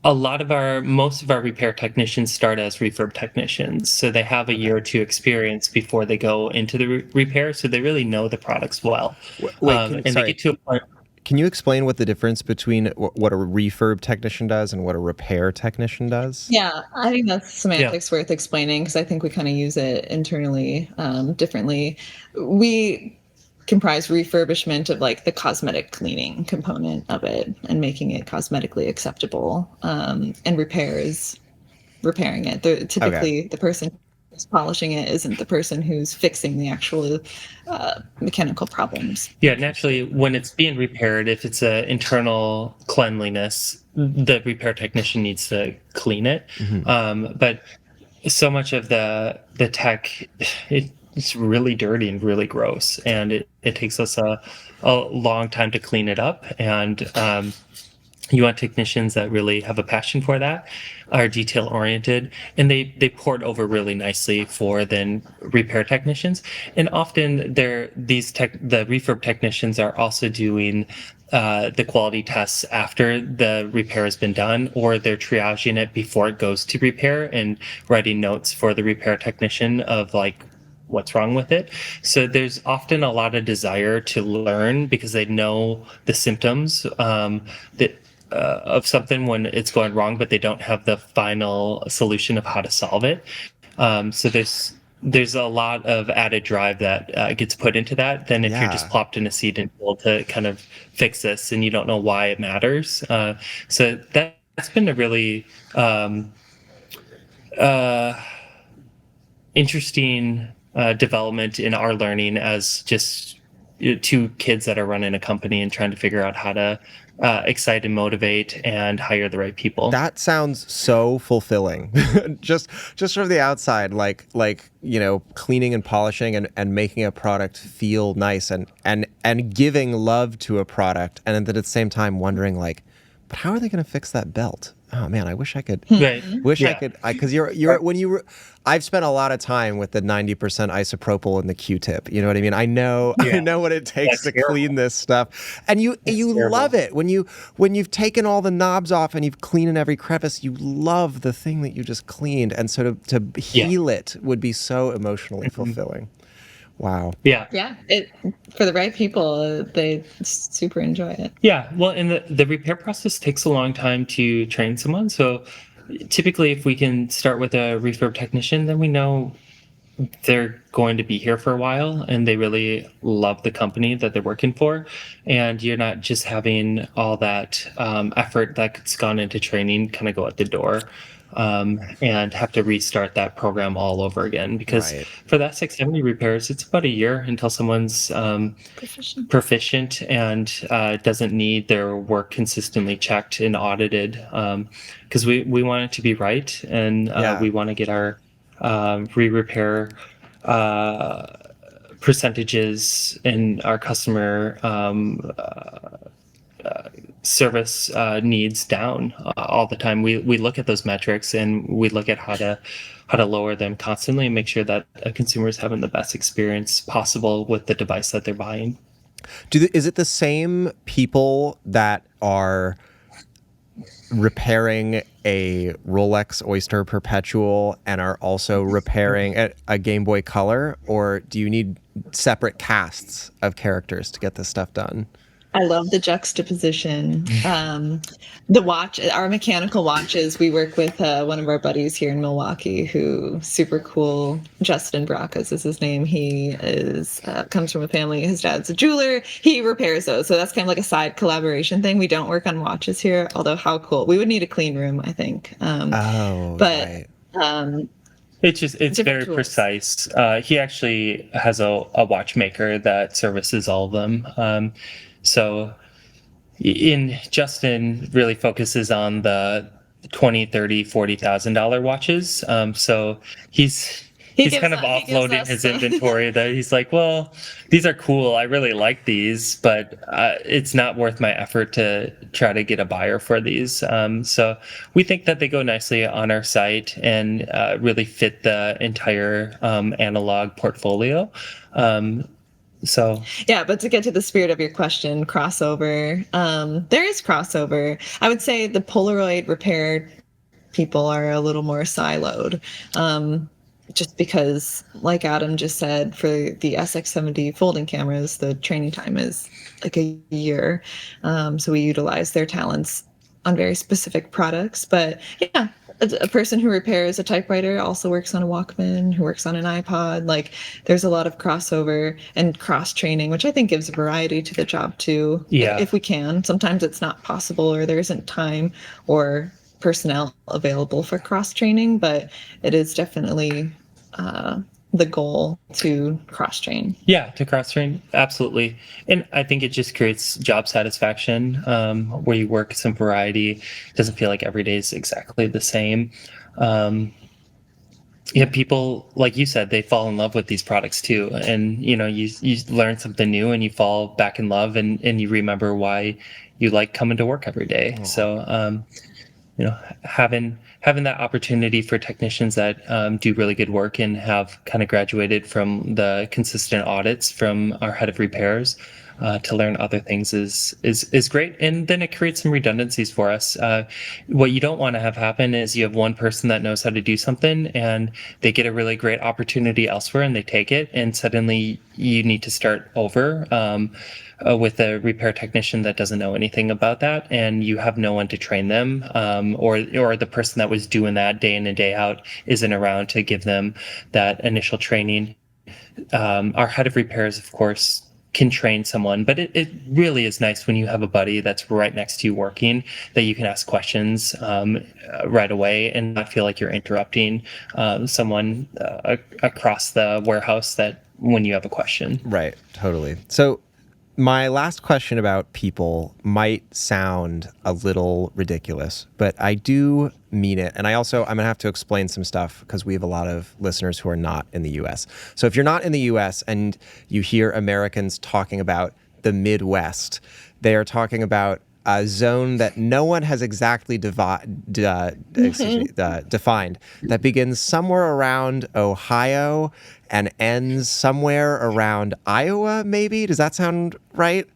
[SPEAKER 5] most of our repair technicians start as refurb technicians, so they have a year or two experience before they go into the repair, so they really know the products well.
[SPEAKER 1] Wait,
[SPEAKER 5] And they get to a point.
[SPEAKER 1] Can you explain what the difference between what a refurb technician does and what a repair technician does?
[SPEAKER 4] Yeah, I think that's semantics worth explaining, because I think we kind of use it internally differently. We comprise refurbishment of like the cosmetic cleaning component of it and making it cosmetically acceptable, and repairs repairing it. Typically, the person who's polishing it isn't the person who's fixing the actual mechanical problems.
[SPEAKER 5] Yeah, naturally, when it's being repaired, if it's an internal cleanliness, the repair technician needs to clean it. But so much of the tech, it's really dirty and really gross, and it takes us a long time to clean it up. And you want technicians that really have a passion for that, are detail oriented, and they port over really nicely for then repair technicians. And often the refurb technicians are also doing the quality tests after the repair has been done, or they're triaging it before it goes to repair and writing notes for the repair technician of like what's wrong with it. So there's often a lot of desire to learn because they know the symptoms of something when it's going wrong, but they don't have the final solution of how to solve it. So there's a lot of added drive that gets put into that than if you're just plopped in a seat and told to kind of fix this and you don't know why it matters. So that's been a really interesting development in our learning as just two kids that are running a company and trying to figure out how to excite and motivate and hire the right people.
[SPEAKER 1] That sounds so fulfilling. just from the outside, like cleaning and polishing and making a product feel nice and giving love to a product, and then at the same time wondering like, but how are they going to fix that belt? Oh man, I wish I could. I could. Because I've spent a lot of time with the 90% isopropyl and the Q-tip. You know what I mean? I know what it takes to clean this stuff, and you love it when you've taken all the knobs off and you've cleaned in every crevice. You love the thing that you just cleaned, and so to heal it would be so emotionally fulfilling. Wow.
[SPEAKER 5] Yeah.
[SPEAKER 4] Yeah. For the right people, they super enjoy it.
[SPEAKER 5] Yeah. Well, and the repair process takes a long time to train someone. So typically, if we can start with a refurb technician, then we know they're going to be here for a while and they really love the company that they're working for. And you're not just having all that effort that's gone into training kind of go out the door. And have to restart that program all over again, because for that 670 repairs, it's about a year until someone's proficient and doesn't need their work consistently checked and audited, because we want it to be right, and we want to get our re-repair percentages and our customer service needs down all the time. We look at those metrics and we look at how to lower them constantly and make sure that a consumer is having the best experience possible with the device that they're buying.
[SPEAKER 1] Is it the same people that are repairing a Rolex Oyster Perpetual and are also repairing a Game Boy Color, or do you need separate casts of characters to get this stuff done?
[SPEAKER 4] I love the juxtaposition. The watch, our mechanical watches, we work with one of our buddies here in Milwaukee who super cool. Justin Bracas is his name. He comes from a family. His dad's a jeweler. He repairs those. So that's kind of like a side collaboration thing. We don't work on watches here, although how cool. We would need a clean room, I think.
[SPEAKER 5] It's very tools. Precise. He actually has a watchmaker that services all of them. So Justin really focuses on the $20,000, $30,000, $40,000 watches. So he's He's kind of offloading his inventory that he's like, well, these are cool. I really like these, but it's not worth my effort to try to get a buyer for these. So we think that they go nicely on our site and really fit the entire analog portfolio. So
[SPEAKER 4] yeah, but to get to the spirit of your question, crossover, there is crossover. I would say the Polaroid repair people are a little more siloed. Just because, like Adam just said, for the SX70 folding cameras, the training time is like a year. So we utilize their talents on very specific products. But yeah, a person who repairs a typewriter also works on a Walkman, who works on an iPod. Like there's a lot of crossover and cross training, which I think gives variety to the job too.
[SPEAKER 5] Yeah.
[SPEAKER 4] If we can. Sometimes it's not possible or there isn't time or personnel available for cross training, but it is definitely the goal to cross train.
[SPEAKER 5] Yeah, to cross train, absolutely. And I think it just creates job satisfaction where you work some variety. It doesn't feel like every day is exactly the same. Yeah, people, like you said, they fall in love with these products too. And, you learn something new and you fall back in love and you remember why you like coming to work every day. Oh. So, having that opportunity for technicians that do really good work and have kind of graduated from the consistent audits from our head of repairs to learn other things is great. And then it creates some redundancies for us. What you don't want to have happen is you have one person that knows how to do something and they get a really great opportunity elsewhere and they take it and suddenly you need to start over. With a repair technician that doesn't know anything about that, and you have no one to train them, or the person that was doing that day in and day out isn't around to give them that initial training. Our head of repairs, of course, can train someone, but it really is nice when you have a buddy that's right next to you working that you can ask questions right away and not feel like you're interrupting someone across the warehouse that when you have a question.
[SPEAKER 1] Right, totally. So my last question about people might sound a little ridiculous, but I do mean it. And I'm going to have to explain some stuff because we have a lot of listeners who are not in the US. So if you're not in the US and you hear Americans talking about the Midwest, they are talking about a zone that no one has exactly defined, that begins somewhere around Ohio and ends somewhere around Iowa, maybe? Does that sound right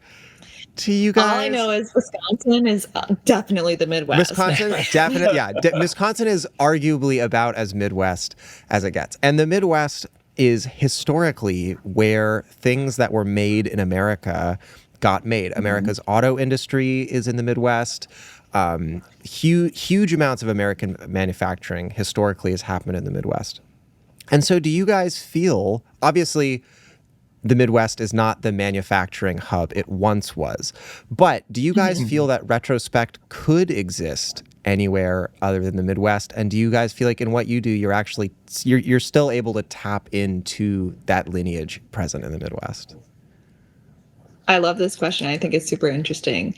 [SPEAKER 1] to you guys?
[SPEAKER 4] All I know is Wisconsin is definitely the Midwest.
[SPEAKER 1] Wisconsin, definitely, yeah. Wisconsin is arguably about as Midwest as it gets. And the Midwest is historically where things that were made in America got made. America's auto industry is in the Midwest. Huge amounts of American manufacturing historically has happened in the Midwest. And so do you guys feel, obviously, the Midwest is not the manufacturing hub it once was, but do you guys feel that Retrospekt could exist anywhere other than the Midwest? And do you guys feel like in what you do, you're still able to tap into that lineage present in the Midwest?
[SPEAKER 4] I love this question. I think it's super interesting.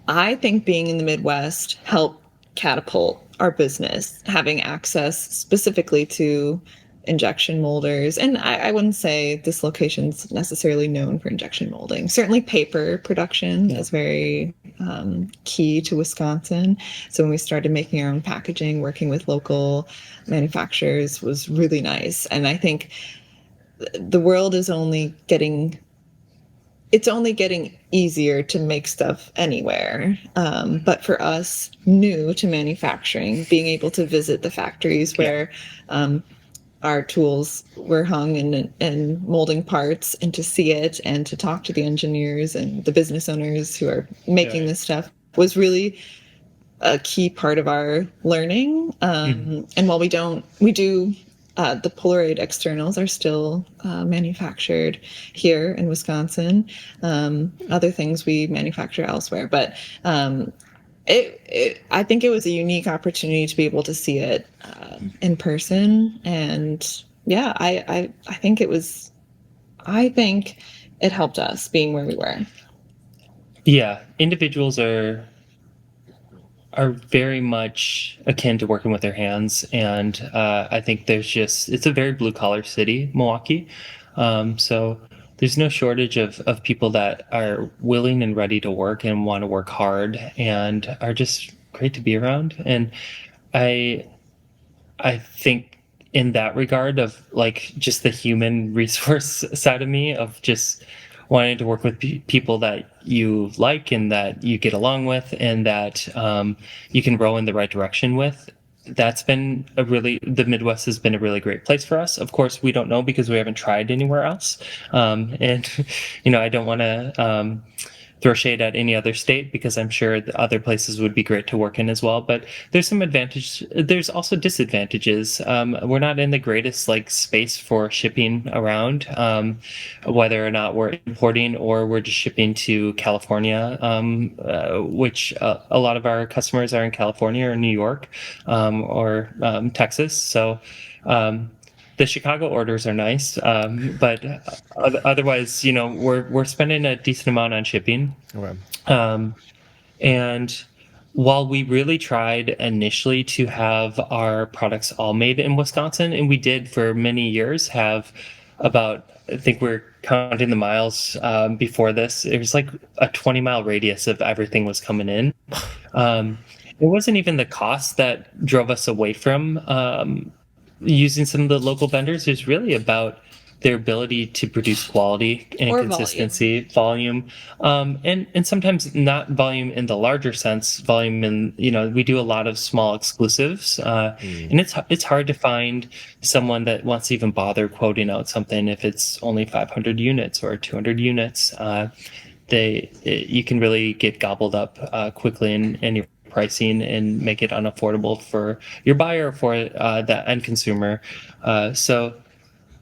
[SPEAKER 4] I think being in the Midwest helped catapult our business, having access specifically to injection molders. And I wouldn't say this location's necessarily known for injection molding. Certainly paper production is very key to Wisconsin. So when we started making our own packaging, working with local manufacturers was really nice. And I think the world is only getting easier to make stuff anywhere. But for us, new to manufacturing, being able to visit the factories where our tools were hung and molding parts and to see it and to talk to the engineers and the business owners who are making this stuff was really a key part of our learning. And while we do the Polaroid externals are still manufactured here in Wisconsin. Other things we manufacture elsewhere, but I think it was a unique opportunity to be able to see it in person, and I think it helped us being where we were.
[SPEAKER 5] Yeah, individuals are are very much akin to working with their hands, and I think it's a very blue collar city, Milwaukee. So there's no shortage of people that are willing and ready to work and want to work hard and are just great to be around. And I I think in that regard of like just the human resource side of me of just wanting to work with people that you like and that you get along with and that you can row in the right direction with. That's been the Midwest has been a really great place for us. Of course, we don't know because we haven't tried anywhere else. And, I don't want to throw shade at any other state because I'm sure the other places would be great to work in as well. But there's some advantage. There's also disadvantages. We're not in the greatest like space for shipping around, whether or not we're importing or we're just shipping to California, which a lot of our customers are in California or New York or Texas. So. The Chicago orders are nice, but otherwise, we're spending a decent amount on shipping.
[SPEAKER 1] Okay.
[SPEAKER 5] And while we really tried initially to have our products all made in Wisconsin, and we did for many years have I think we're counting the miles before this, it was like a 20-mile radius of everything was coming in. It wasn't even the cost that drove us away from using some of the local vendors. Is really about their ability to produce quality and
[SPEAKER 4] Or
[SPEAKER 5] consistency, volume, and sometimes not volume in the larger sense. Volume in we do a lot of small exclusives, and it's hard to find someone that wants to even bother quoting out something if it's only 500 units or 200 units. You can really get gobbled up quickly in your pricing and make it unaffordable for your buyer or for the end consumer. So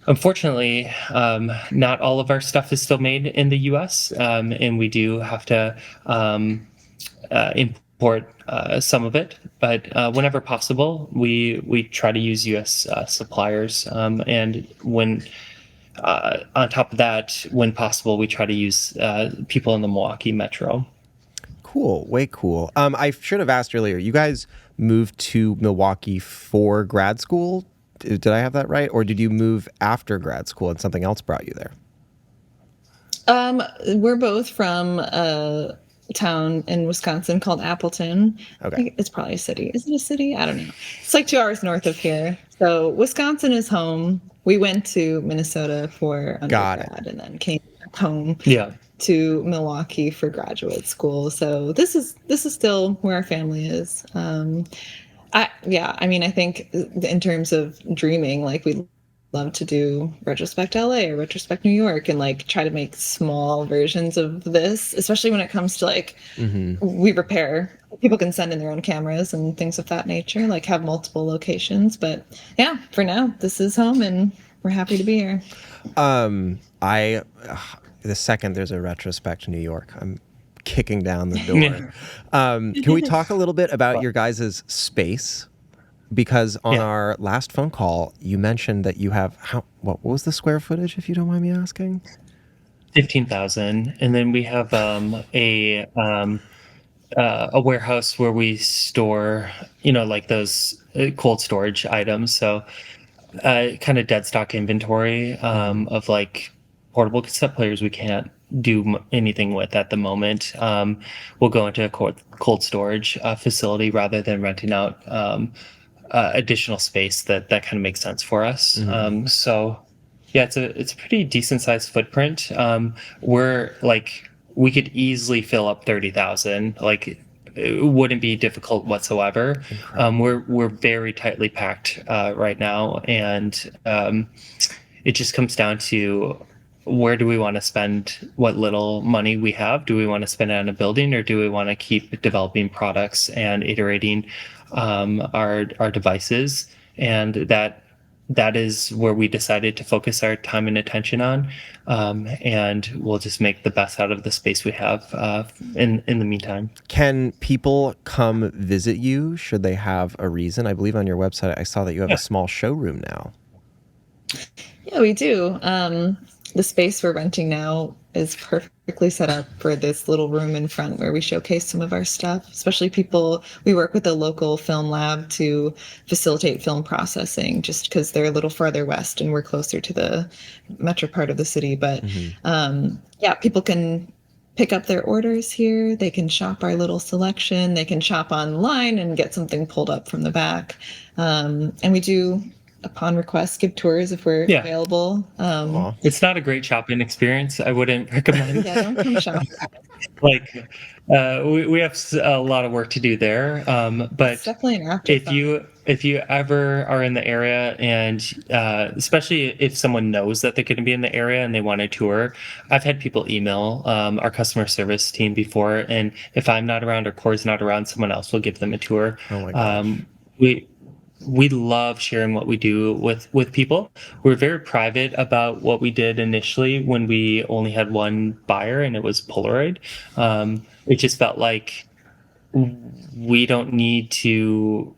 [SPEAKER 5] unfortunately, not all of our stuff is still made in the U.S., and we do have to import some of it. But whenever possible, we try to use U.S. Suppliers, and when on top of that, when possible, we try to use people in the Milwaukee metro.
[SPEAKER 1] Cool. Way cool. I should have asked earlier, you guys moved to Milwaukee for grad school? Did I have that right? Or did you move after grad school and something else brought you there?
[SPEAKER 4] We're both from a town in Wisconsin called Appleton.
[SPEAKER 1] Okay.
[SPEAKER 4] I think it's probably a city. Is it a city? I don't know. It's like 2 hours north of here. So Wisconsin is home. We went to Minnesota for undergrad and then came back home.
[SPEAKER 5] Yeah.
[SPEAKER 4] To Milwaukee for graduate school. So this is still where our family is. I think in terms of dreaming, like we'd love to do Retrospekt LA or Retrospekt New York and like try to make small versions of this, especially when it comes to like we repair. People can send in their own cameras and things of that nature, like have multiple locations. But yeah, for now, this is home and we're happy to be here.
[SPEAKER 1] The second there's a Retrospekt New York, I'm kicking down the door. Can we talk a little bit about your guys' space? Because on our last phone call, you mentioned that you have what was the square footage, if you don't mind me asking?
[SPEAKER 5] 15,000, and then we have a warehouse where we store, like those cold storage items. So kind of dead stock inventory of like portable cassette players we can't do anything with at the moment. We'll go into a cold storage facility rather than renting out additional space. That kind of makes sense for us. So yeah, it's a pretty decent sized footprint. We're like, we could easily fill up 30,000. Like it wouldn't be difficult whatsoever. We're very tightly packed right now, and it just comes down to where do we want to spend what little money we have? Do we want to spend it on a building, or do we want to keep developing products and iterating our devices? And that is where we decided to focus our time and attention on, and we'll just make the best out of the space we have in the meantime.
[SPEAKER 1] Can people come visit you should they have a reason? I believe on your website I saw that you have a small showroom now.
[SPEAKER 4] Yeah, we do. the space we're renting now is perfectly set up for this little room in front where we showcase some of our stuff, especially people. We work with a local film lab to facilitate film processing just because they're a little farther west and we're closer to the metro part of the city. But yeah, people can pick up their orders here. They can shop our little selection. They can shop online and get something pulled up from the back. And we do, upon request, give tours if we're available.
[SPEAKER 5] It's not a great shopping experience. I wouldn't recommend.
[SPEAKER 4] Yeah, don't come shop.
[SPEAKER 5] Like, we have a lot of work to do there. But
[SPEAKER 4] It's definitely an afterthought.
[SPEAKER 5] if you ever are in the area, and especially if someone knows that they're going to be in the area and they want a tour, I've had people email our customer service team before, and if I'm not around or Core's not around, someone else will give them a tour.
[SPEAKER 1] Oh my gosh.
[SPEAKER 5] We love sharing what we do with people. We're very private about what we did initially when we only had one buyer, and it was Polaroid. It just felt like we don't need to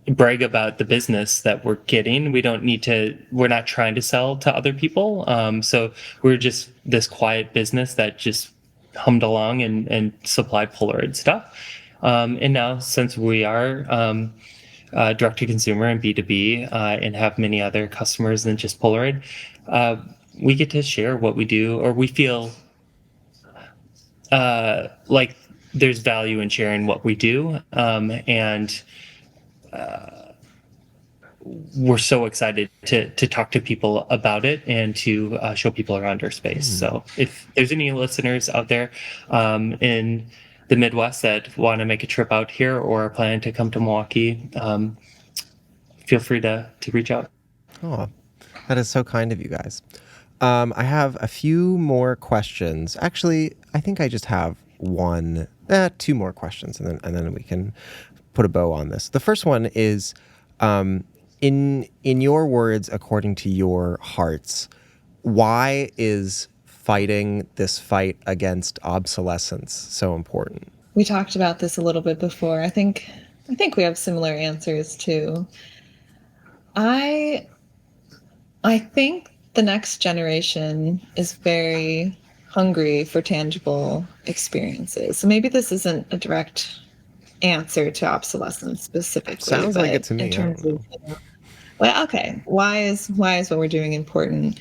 [SPEAKER 5] brag about the business that we're getting. We're not trying to sell to other people. So we're just this quiet business that just hummed along and supplied Polaroid stuff. And now, since we are direct to consumer and B2B and have many other customers than just Polaroid, we get to share what we do, or we feel like there's value in sharing what we do. And we're so excited to talk to people about it and to show people around our space. So if there's any listeners out there in the Midwest that want to make a trip out here or are planning to come to Milwaukee, feel free to reach out.
[SPEAKER 1] Oh, that is so kind of you guys. I have a few more questions. Actually, I think I just have two more questions, and then we can put a bow on this. The first one is, in your words, according to your hearts, why is fighting this fight against obsolescence so important?
[SPEAKER 4] We talked about this a little bit before. I think we have similar answers too. I think the next generation is very hungry for tangible experiences. So maybe this isn't a direct answer to obsolescence specifically.
[SPEAKER 1] Sounds like it to me.
[SPEAKER 4] In terms of, well, okay, why is what we're doing important?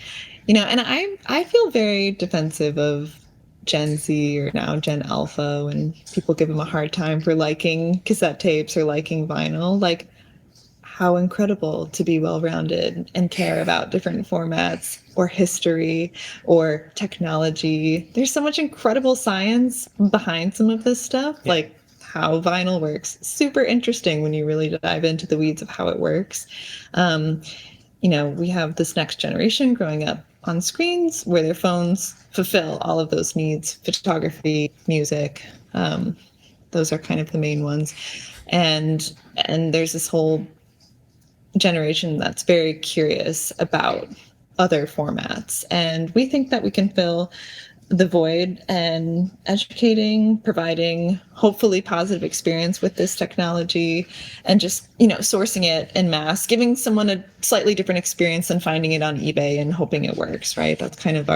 [SPEAKER 4] And I feel very defensive of Gen Z, or now Gen Alpha, when people give them a hard time for liking cassette tapes or liking vinyl. Like, how incredible to be well-rounded and care about different formats or history or technology. There's so much incredible science behind some of this stuff, like how vinyl works. Super interesting when you really dive into the weeds of how it works. We have this next generation growing up on screens where their phones fulfill all of those needs: photography, music. Those are kind of the main ones. And there's this whole generation that's very curious about other formats. And we think that we can fill the void and educating, providing hopefully positive experience with this technology, and just, sourcing it en masse, giving someone a slightly different experience than finding it on eBay and hoping it works, right? That's kind of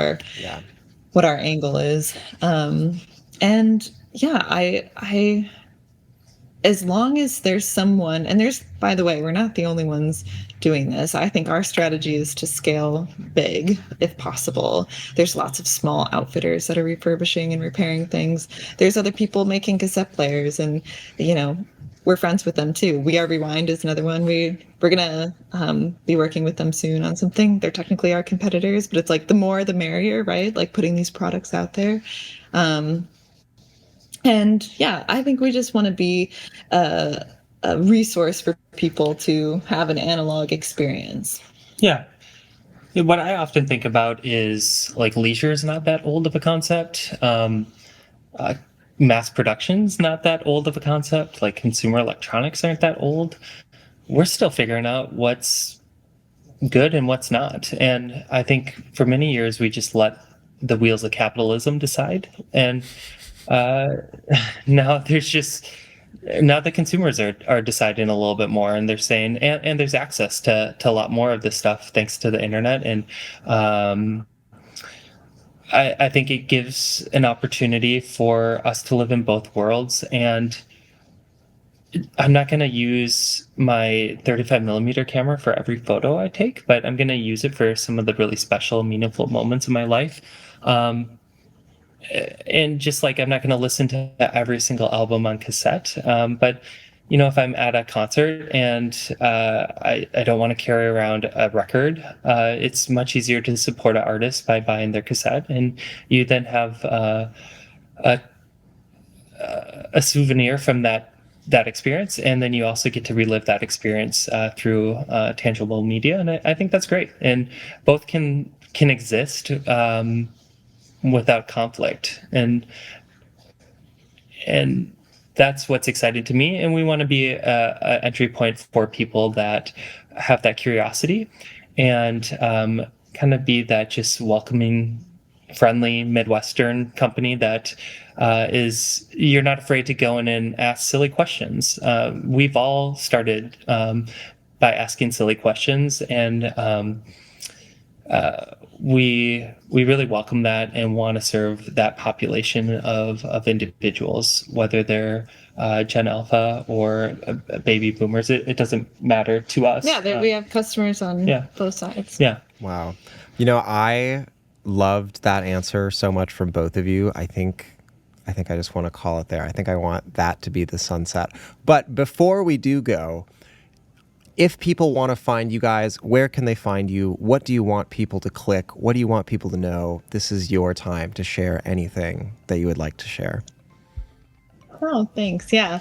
[SPEAKER 4] what our angle is. I as long as there's someone, and by the way, we're not the only ones doing this. I think our strategy is to scale big if possible. There's lots of small outfitters that are refurbishing and repairing things. There's other people making cassette players, and we're friends with them too. We Are Rewind is another one. We're gonna be working with them soon on something. They're technically our competitors, but it's like the more the merrier, right? Like putting these products out there. I think we just want to be a resource for people to have an analog experience.
[SPEAKER 5] Yeah. What I often think about is like leisure is not that old of a concept. Mass production's not that old of a concept. Like consumer electronics aren't that old. We're still figuring out what's good and what's not. And I think for many years we just let the wheels of capitalism decide. And now there's just now the consumers are deciding a little bit more, and they're saying, and there's access to a lot more of this stuff thanks to the internet. And I think it gives an opportunity for us to live in both worlds. And I'm not going to use my 35 millimeter camera for every photo I take, but I'm going to use it for some of the really special, meaningful moments in my life. And just like I'm not going to listen to every single album on cassette, but if I'm at a concert and I don't want to carry around a record, it's much easier to support an artist by buying their cassette, and you then have a souvenir from that experience, and then you also get to relive that experience through tangible media, and I think that's great. And both can exist without conflict, and that's what's exciting to me. And we want to be a entry point for people that have that curiosity, and kind of be that just welcoming, friendly Midwestern company that you're not afraid to go in and ask silly questions. We've all started by asking silly questions, and we really welcome that and want to serve that population of individuals, whether they're Gen Alpha or baby boomers. It doesn't matter to us.
[SPEAKER 4] Yeah, we have customers on both sides.
[SPEAKER 5] Yeah.
[SPEAKER 1] Wow. I loved that answer so much from both of you. I think I just want to call it there. I think I want that to be the sunset. But before we do go, if people want to find you guys, where can they find you? What do you want people to click? What do you want people to know? This is your time to share anything that you would like to share.
[SPEAKER 4] Oh, thanks. Yeah.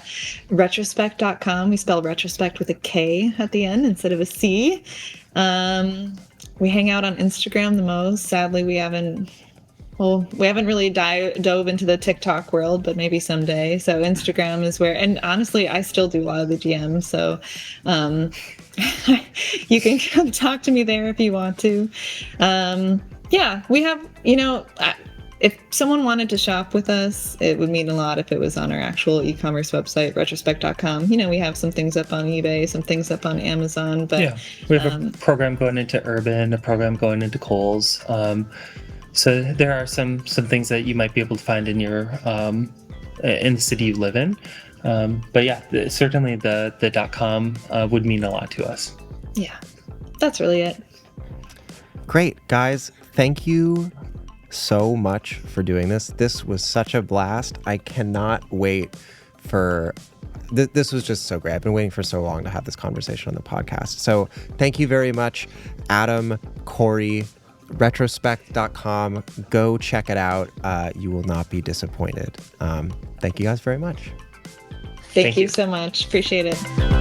[SPEAKER 4] Retrospekt.com. We spell retrospect with a K at the end instead of a C. We hang out on Instagram the most. Sadly, we haven't really dove into the TikTok world, but maybe someday. So Instagram is where, and honestly, I still do a lot of the GMs. So you can come talk to me there if you want to. Yeah, we have, if someone wanted to shop with us, it would mean a lot if it was on our actual e-commerce website, retrospekt.com. We have some things up on eBay, some things up on Amazon. But
[SPEAKER 5] yeah, we have a program going into Urban, a program going into Kohl's. So there are some things that you might be able to find in your in the city you live in. But yeah, certainly the .com would mean a lot to us.
[SPEAKER 4] Yeah, that's really it.
[SPEAKER 1] Great, guys. Thank you so much for doing this. This was such a blast. I cannot wait for... This was just so great. I've been waiting for so long to have this conversation on the podcast. So thank you very much, Adam, Corey, Retrospekt.com. Go check it out. You will not be disappointed. Thank you guys very much.
[SPEAKER 4] Thank you so much. Appreciate it.